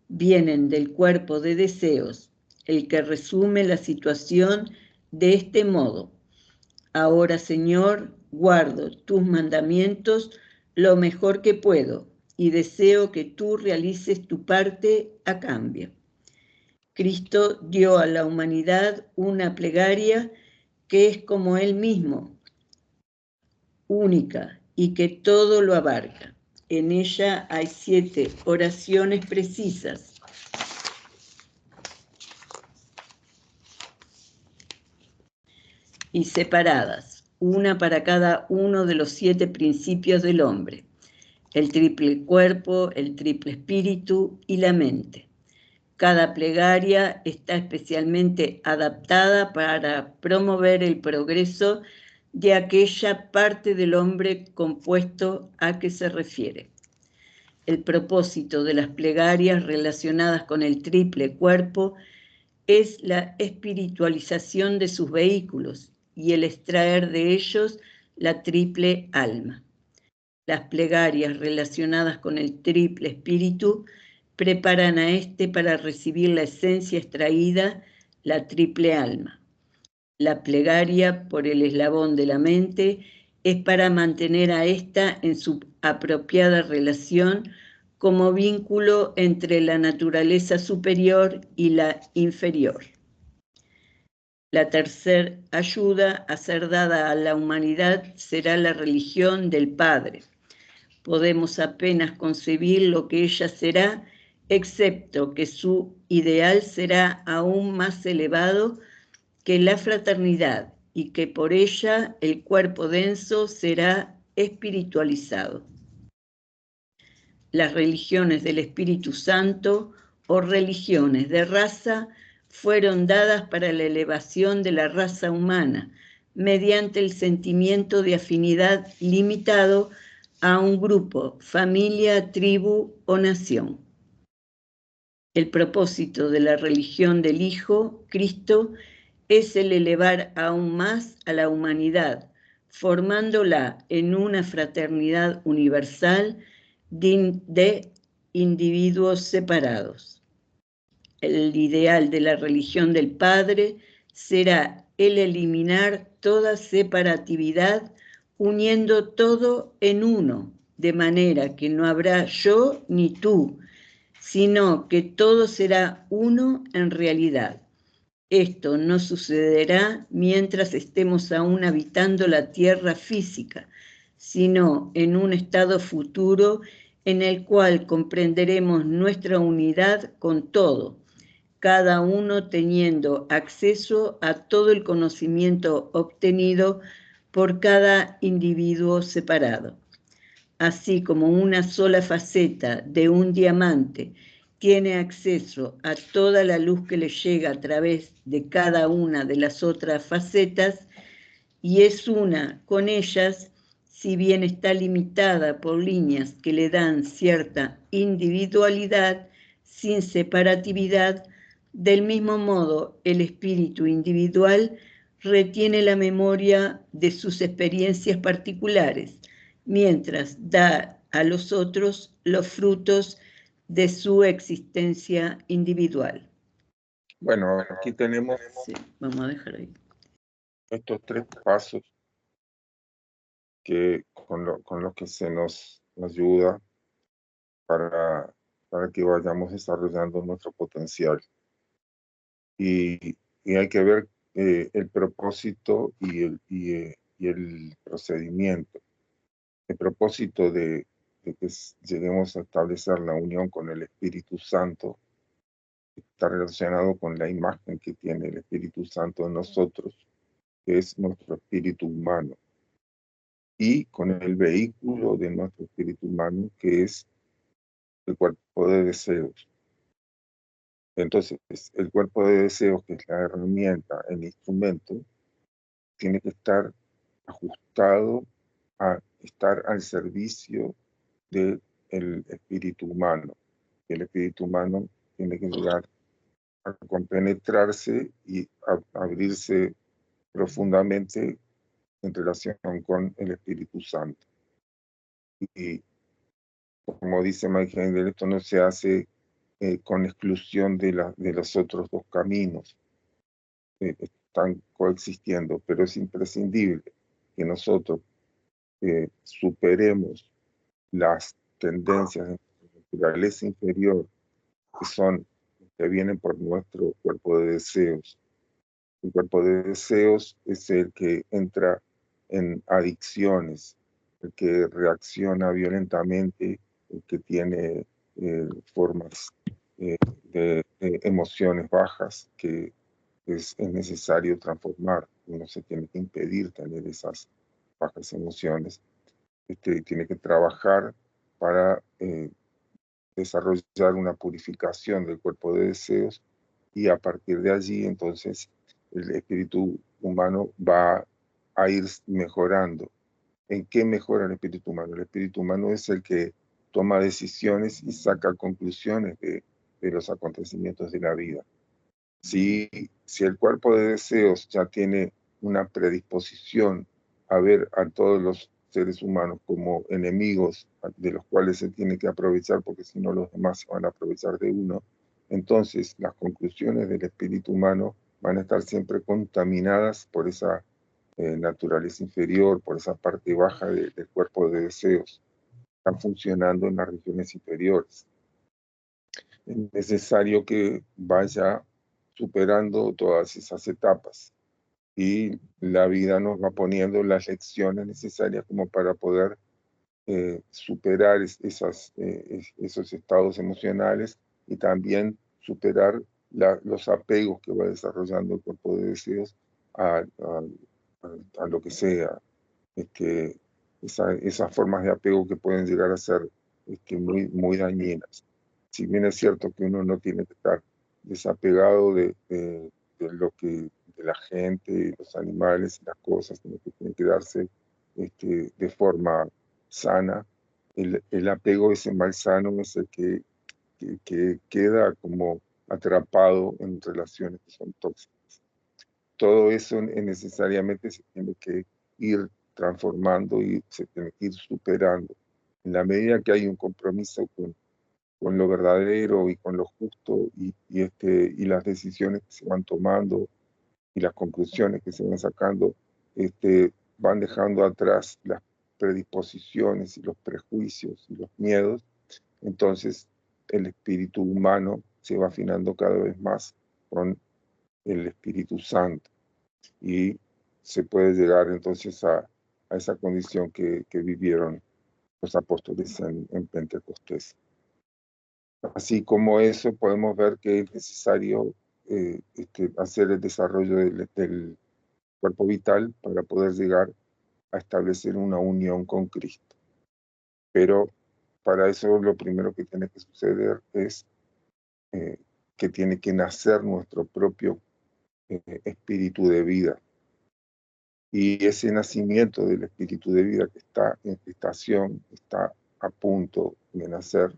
Vienen del cuerpo de deseos, el que resume la situación de este modo: ahora, Señor, guardo tus mandamientos lo mejor que puedo y deseo que tú realices tu parte a cambio. Cristo dio a la humanidad una plegaria que es como Él mismo, única y que todo lo abarca. En ella hay 7 oraciones precisas y separadas, una para cada uno de los 7 principios del hombre: el triple cuerpo, el triple espíritu y la mente. Cada plegaria está especialmente adaptada para promover el progreso de aquella parte del hombre compuesto a que se refiere. El propósito de las plegarias relacionadas con el triple cuerpo es la espiritualización de sus vehículos y el extraer de ellos la triple alma. Las plegarias relacionadas con el triple espíritu preparan a éste para recibir la esencia extraída, la triple alma. La plegaria por el eslabón de la mente es para mantener a ésta en su apropiada relación como vínculo entre la naturaleza superior y la inferior. La tercera ayuda a ser dada a la humanidad será la religión del Padre. Podemos apenas concebir lo que ella será, excepto que su ideal será aún más elevado que la fraternidad y que por ella el cuerpo denso será espiritualizado. Las religiones del Espíritu Santo o religiones de raza fueron dadas para la elevación de la raza humana mediante el sentimiento de afinidad limitado a un grupo, familia, tribu o nación. El propósito de la religión del Hijo, Cristo, es el elevar aún más a la humanidad, formándola en una fraternidad universal de individuos separados. El ideal de la religión del Padre será el eliminar toda separatividad, uniendo todo en uno, de manera que no habrá yo ni tú, sino que todo será uno en realidad. Esto no sucederá mientras estemos aún habitando la tierra física, sino en un estado futuro en el cual comprenderemos nuestra unidad con todo, cada uno teniendo acceso a todo el conocimiento obtenido por cada individuo separado. Así como una sola faceta de un diamante tiene acceso a toda la luz que le llega a través de cada una de las otras facetas y es una con ellas, si bien está limitada por líneas que le dan cierta individualidad sin separatividad, del mismo modo el espíritu individual retiene la memoria de sus experiencias particulares, mientras da a los otros los frutos de su existencia individual. Bueno, aquí tenemos Sí, vamos a dejar ahí. estos 3 pasos que, con los que se nos ayuda para que vayamos desarrollando nuestro potencial. Y hay que ver el propósito y el procedimiento. El propósito de que lleguemos a establecer la unión con el Espíritu Santo está relacionado con la imagen que tiene el Espíritu Santo en nosotros, que es nuestro espíritu humano, y con el vehículo de nuestro espíritu humano, que es el cuerpo de deseos. Entonces, el cuerpo de deseos, que es la herramienta, el instrumento, tiene que estar ajustado a estar al servicio del espíritu humano. El espíritu humano tiene que llegar a compenetrarse y a abrirse profundamente en relación con el Espíritu Santo. Y como dice Mike Heindel, esto no se hace con exclusión de los otros 2 caminos. Están coexistiendo, pero es imprescindible que nosotros superemos las tendencias de naturaleza inferior que vienen por nuestro cuerpo de deseos. El cuerpo de deseos es el que entra en adicciones, el que reacciona violentamente, el que tiene formas de emociones bajas que es necesario transformar. Uno se tiene que impedir tener esas bajas emociones. Tiene que trabajar para desarrollar una purificación del cuerpo de deseos, y a partir de allí entonces el espíritu humano va a ir mejorando. ¿En qué mejora el espíritu humano? El espíritu humano es el que toma decisiones y saca conclusiones de los acontecimientos de la vida. Si el cuerpo de deseos ya tiene una predisposición a ver a todos los seres humanos como enemigos de los cuales se tiene que aprovechar, porque si no los demás se van a aprovechar de uno, entonces las conclusiones del espíritu humano van a estar siempre contaminadas por esa naturaleza inferior, por esa parte baja del cuerpo de deseos. Están funcionando en las regiones inferiores. Es necesario que vaya superando todas esas etapas, y la vida nos va poniendo las lecciones necesarias como para poder superar esos estados emocionales, y también superar los apegos que va desarrollando el cuerpo de deseos a lo que sea. Esas formas de apego que pueden llegar a ser muy, muy dañinas. Si bien es cierto que uno no tiene que estar desapegado de la gente, los animales y las cosas, sino que tiene que darse de forma sana. El apego, ese malsano, es el que queda como atrapado en relaciones que son tóxicas. Todo eso necesariamente se tiene que ir transformando y se tiene que ir superando. En la medida que hay un compromiso con lo verdadero y con lo justo, y las decisiones que se van tomando y las conclusiones que se van sacando, van dejando atrás las predisposiciones y los prejuicios y los miedos, entonces el espíritu humano se va afinando cada vez más con el Espíritu Santo, y se puede llegar entonces a esa condición que vivieron los apóstoles en Pentecostés. Así como eso, podemos ver que es necesario hacer el desarrollo del cuerpo vital para poder llegar a establecer una unión con Cristo. Pero para eso lo primero que tiene que suceder es que tiene que nacer nuestro propio espíritu de vida. Y ese nacimiento del espíritu de vida que está en gestación, está a punto de nacer,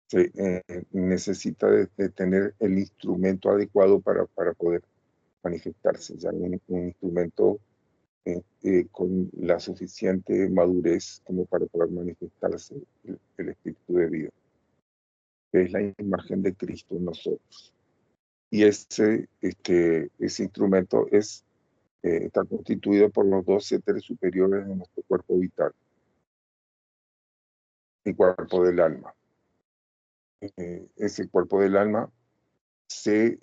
se necesita de tener el instrumento adecuado para poder manifestarse, ya un instrumento con la suficiente madurez como para poder manifestarse el espíritu de vida. que es la imagen de Cristo en nosotros. Y ese instrumento está constituido por los 12 éteres superiores de nuestro cuerpo vital, el cuerpo del alma. Ese cuerpo del alma se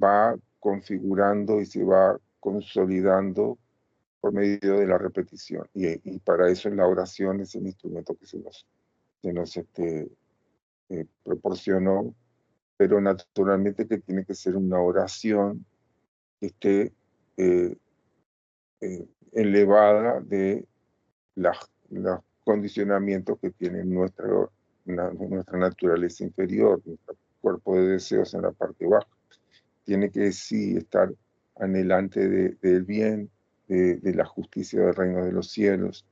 va configurando y se va consolidando por medio de la repetición. Y para eso la oración es el instrumento que se nos proporcionó, pero naturalmente que tiene que ser una oración que esté elevada de los condicionamientos que tiene nuestra naturaleza inferior, nuestro cuerpo de deseos en la parte baja. Tiene que sí estar anhelante del bien, de la justicia del reino de los cielos.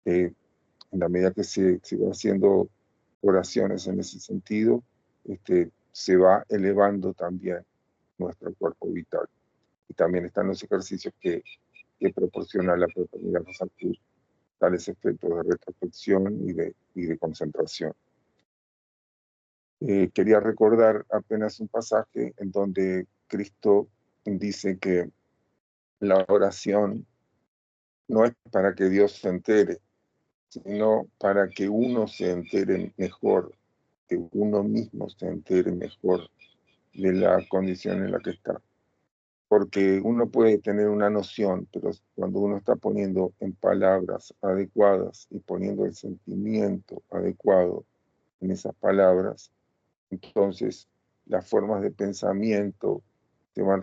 En la medida que se va haciendo oraciones en ese sentido, se va elevando también nuestro cuerpo vital. Y también están los ejercicios que proporciona la fraternidad Rosa Cruz, tales efectos de retrospección y de concentración. Quería recordar apenas un pasaje en donde Cristo dice que la oración no es para que Dios se entere, sino para que uno se entere mejor, que uno mismo se entere mejor de la condición en la que está. Porque uno puede tener una noción, pero cuando uno está poniendo en palabras adecuadas y poniendo el sentimiento adecuado en esas palabras, entonces las formas de pensamiento se van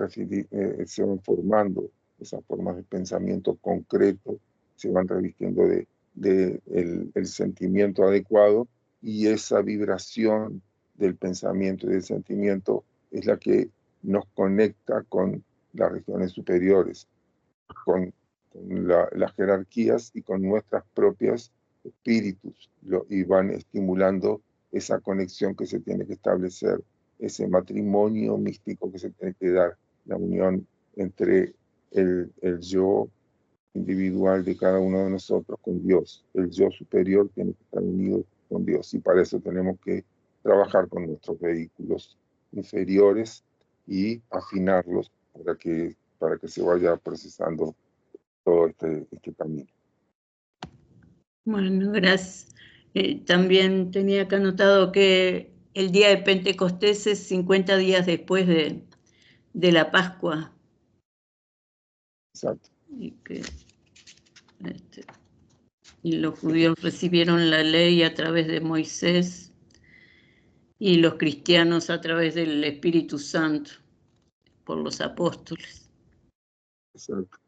formando, esas formas de pensamiento concreto se van revistiendo de el sentimiento adecuado, y esa vibración del pensamiento y del sentimiento es la que nos conecta con las regiones superiores, con las jerarquías y con nuestras propias espíritus, y van estimulando esa conexión que se tiene que establecer, ese matrimonio místico que se tiene que dar, la unión entre el yo individual de cada uno de nosotros con Dios. El yo superior tiene que estar unido con Dios, y para eso tenemos que trabajar con nuestros vehículos inferiores y afinarlos para que se vaya procesando todo este camino. Bueno, gracias. También tenía acá anotado que el día de Pentecostés es 50 días después de la Pascua. Exacto. Y los judíos recibieron la ley a través de Moisés y los cristianos a través del Espíritu Santo por los apóstoles. Exacto.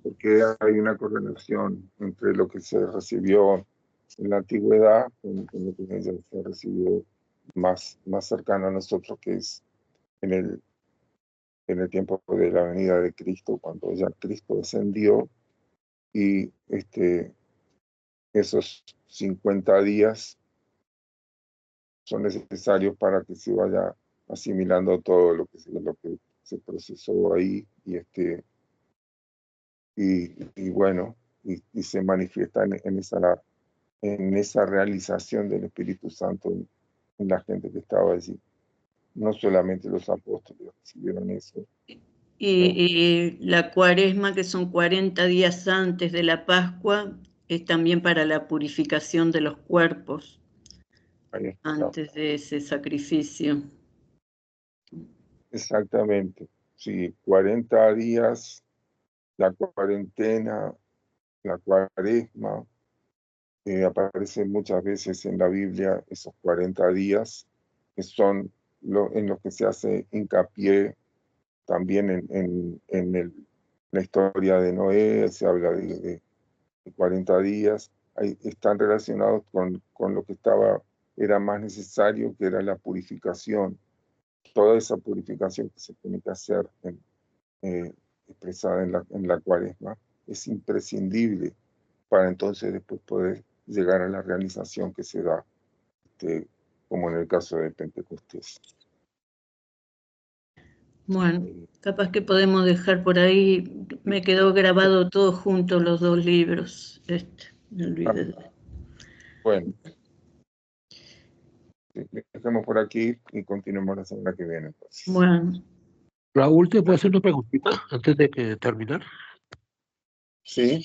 Porque hay una correlación entre lo que se recibió en la antigüedad con lo que ya se recibió más cercano a nosotros, que es en el tiempo de la venida de Cristo, cuando ya Cristo descendió, y esos 50 días son necesarios para que se vaya asimilando todo lo que se procesó ahí, y bueno, y se manifiesta en esa realización del Espíritu Santo en la gente que estaba allí. No solamente los apóstoles recibieron eso. Y la Cuaresma, que son 40 días antes de la Pascua, es también para la purificación de los cuerpos antes de ese sacrificio. Exactamente, sí, 40 días, la cuarentena, la Cuaresma, aparecen muchas veces en la Biblia esos 40 días, que son en los que se hace hincapié también en la historia de Noé. Se habla de 40 días, están relacionados con lo que era más necesario, que era la purificación. Toda esa purificación que se tiene que hacer expresada en la Cuaresma es imprescindible para entonces después poder llegar a la realización que se da, como en el caso de Pentecostés. Bueno, capaz que podemos dejar por ahí, me quedó grabado todo junto, los dos libros. Me olvidé. Bueno. dejemos por aquí y continuemos la semana que viene, entonces. Bueno, Raúl, ¿te puedo hacer una preguntita antes de terminar? Sí,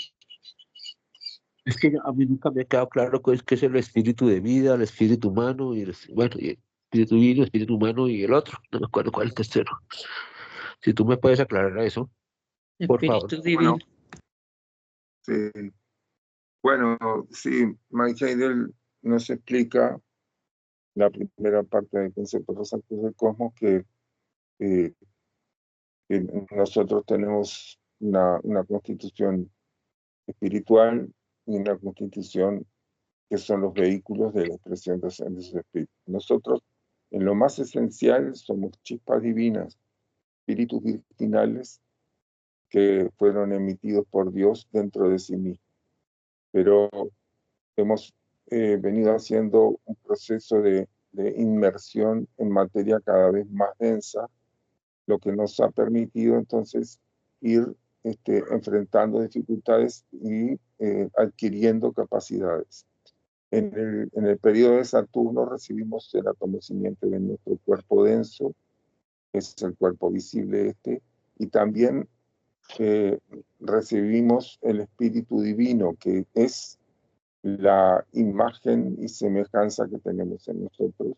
Es que a mí nunca me ha quedado claro qué es el espíritu de vida, el espíritu humano, y bueno, y el espíritu divino, el espíritu humano y el otro. No me acuerdo cuál es el tercero. Si tú me puedes aclarar eso, por favor. espíritu divino. sí. Bueno, sí, Mike Heidel nos explica la primera parte del concepto de los actos del cosmos, que nosotros tenemos una constitución espiritual y una constitución que son los vehículos de la expresión de esos espíritus. Nosotros, en lo más esencial, somos chispas divinas, espíritus virginales que fueron emitidos por Dios dentro de sí mismos. Pero hemos venido haciendo un proceso de inmersión en materia cada vez más densa, lo que nos ha permitido entonces ir enfrentando dificultades y adquiriendo capacidades. En el periodo de Saturno recibimos el atomecimiento de nuestro cuerpo denso, que es el cuerpo visible y también recibimos el Espíritu Divino, que es la imagen y semejanza que tenemos en nosotros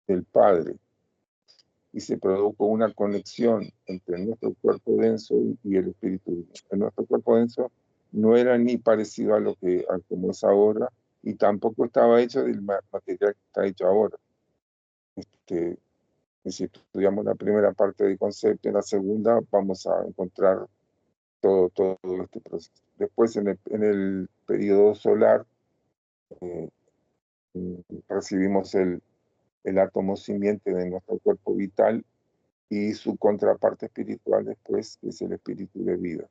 del Padre. Y se produjo una conexión entre nuestro cuerpo denso y el Espíritu Divino. En nuestro cuerpo denso no era ni parecido a como es ahora, y tampoco estaba hecho del material que está hecho ahora. Si estudiamos la primera parte del concepto, en la segunda vamos a encontrar todo este proceso. Después, en el periodo solar, recibimos el átomo simiente de nuestro cuerpo vital y su contraparte espiritual después, que es el espíritu de vida.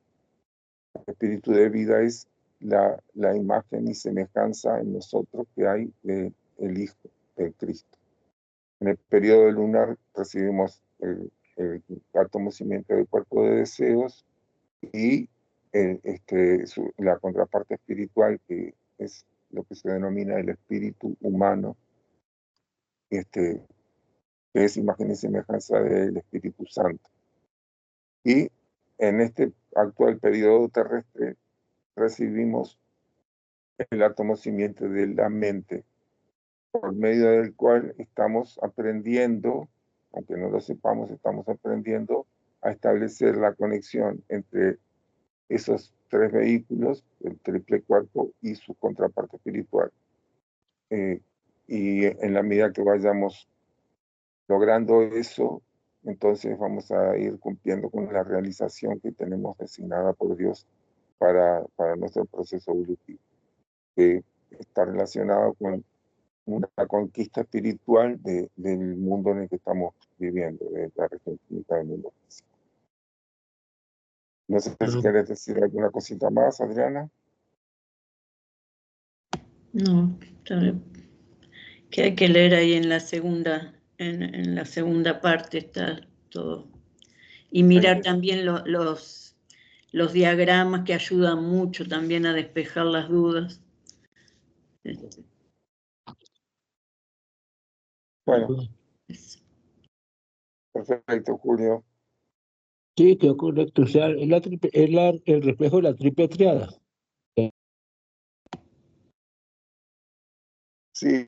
El espíritu de vida es la imagen y semejanza en nosotros que hay del Hijo, de Cristo. En el periodo lunar recibimos el átomo simiente del cuerpo de deseos y la contraparte espiritual, que es lo que se denomina el espíritu humano, que es imagen y semejanza del Espíritu Santo. Y en este actual periodo terrestre recibimos el átomo simiente de la mente, por medio del cual estamos aprendiendo, aunque no lo sepamos, estamos aprendiendo a establecer la conexión entre esos tres vehículos, el triple cuerpo y su contraparte espiritual. Y en la medida que vayamos logrando eso, entonces vamos a ir cumpliendo con la realización que tenemos designada por Dios para nuestro proceso evolutivo, que está relacionado con una conquista espiritual del mundo en el que estamos viviendo, de la región química del mundo físico. No sé si quieres decir alguna cosita más, Adriana. No, que hay que leer ahí en la segunda, en la segunda parte está todo. Y mirar también los diagramas, que ayudan mucho también a despejar las dudas. Bueno, perfecto, Julio. Sí, quedó correcto. O sea, es el reflejo de la triple triada. Sí,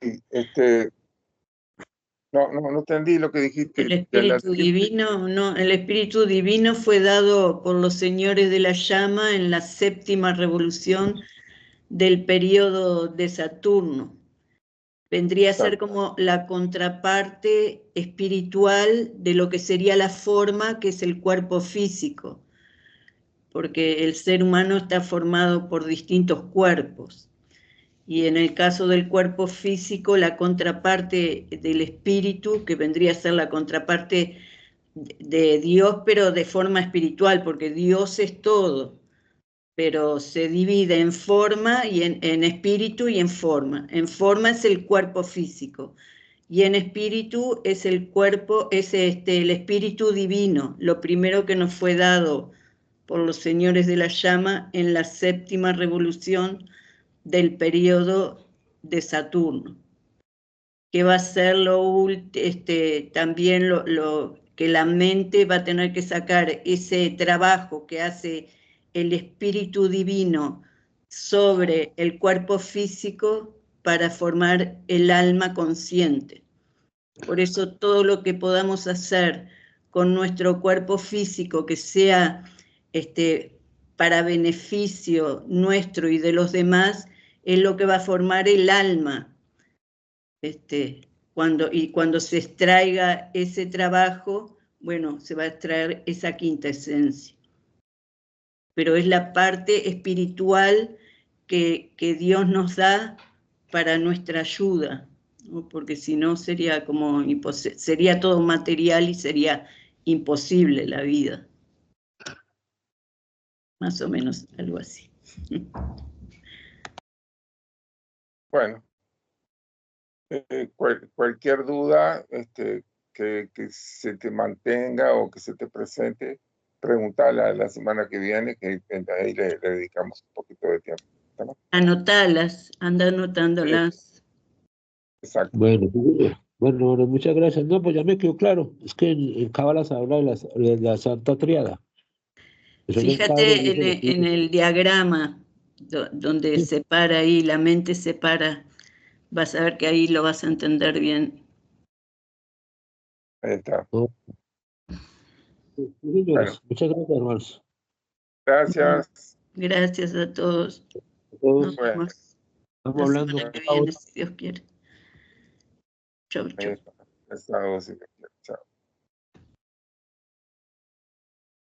no entendí lo que dijiste. El espíritu divino, no, el espíritu divino fue dado por los señores de la llama en la séptima revolución del periodo de Saturno. Vendría a ser como la contraparte espiritual de lo que sería la forma, que es el cuerpo físico, porque el ser humano está formado por distintos cuerpos. Y en el caso del cuerpo físico, la contraparte del espíritu, que vendría a ser la contraparte de Dios, pero de forma espiritual, porque Dios es todo, pero se divide en forma y en espíritu y en forma. En forma es el cuerpo físico y en espíritu es el cuerpo, es el espíritu divino, lo primero que nos fue dado por los señores de la llama en la séptima revolución del periodo de Saturno. que va a ser también que la mente va a tener que sacar ese trabajo que hace el espíritu divino sobre el cuerpo físico para formar el alma consciente. Por eso todo lo que podamos hacer con nuestro cuerpo físico que sea para beneficio nuestro y de los demás, es lo que va a formar el alma. Cuando se extraiga ese trabajo, bueno, se va a extraer esa quinta esencia. Pero es la parte espiritual que Dios nos da para nuestra ayuda, ¿no? Porque si no sería sería todo material y sería imposible la vida. Más o menos algo así. Bueno, cualquier duda que se te mantenga o que se te presente, preguntala la semana que viene, que ahí le dedicamos un poquito de tiempo. ¿No? Anotalas, anda anotándolas. Exacto. Bueno, muchas gracias. No, pues ya me quedó claro. Es que en Cábala se habla de la Santa Tríada. Fíjate en el diagrama donde Sí. separa ahí, la mente separa, vas a ver que ahí lo vas a entender bien. Ahí está. Sí, señores. Bueno. Muchas gracias, hermanos. Gracias. Gracias a todos. Nos vemos Estamos hablando. La semana que viene, si Dios quiere. Chau, chau. Estado, si Dios quiere.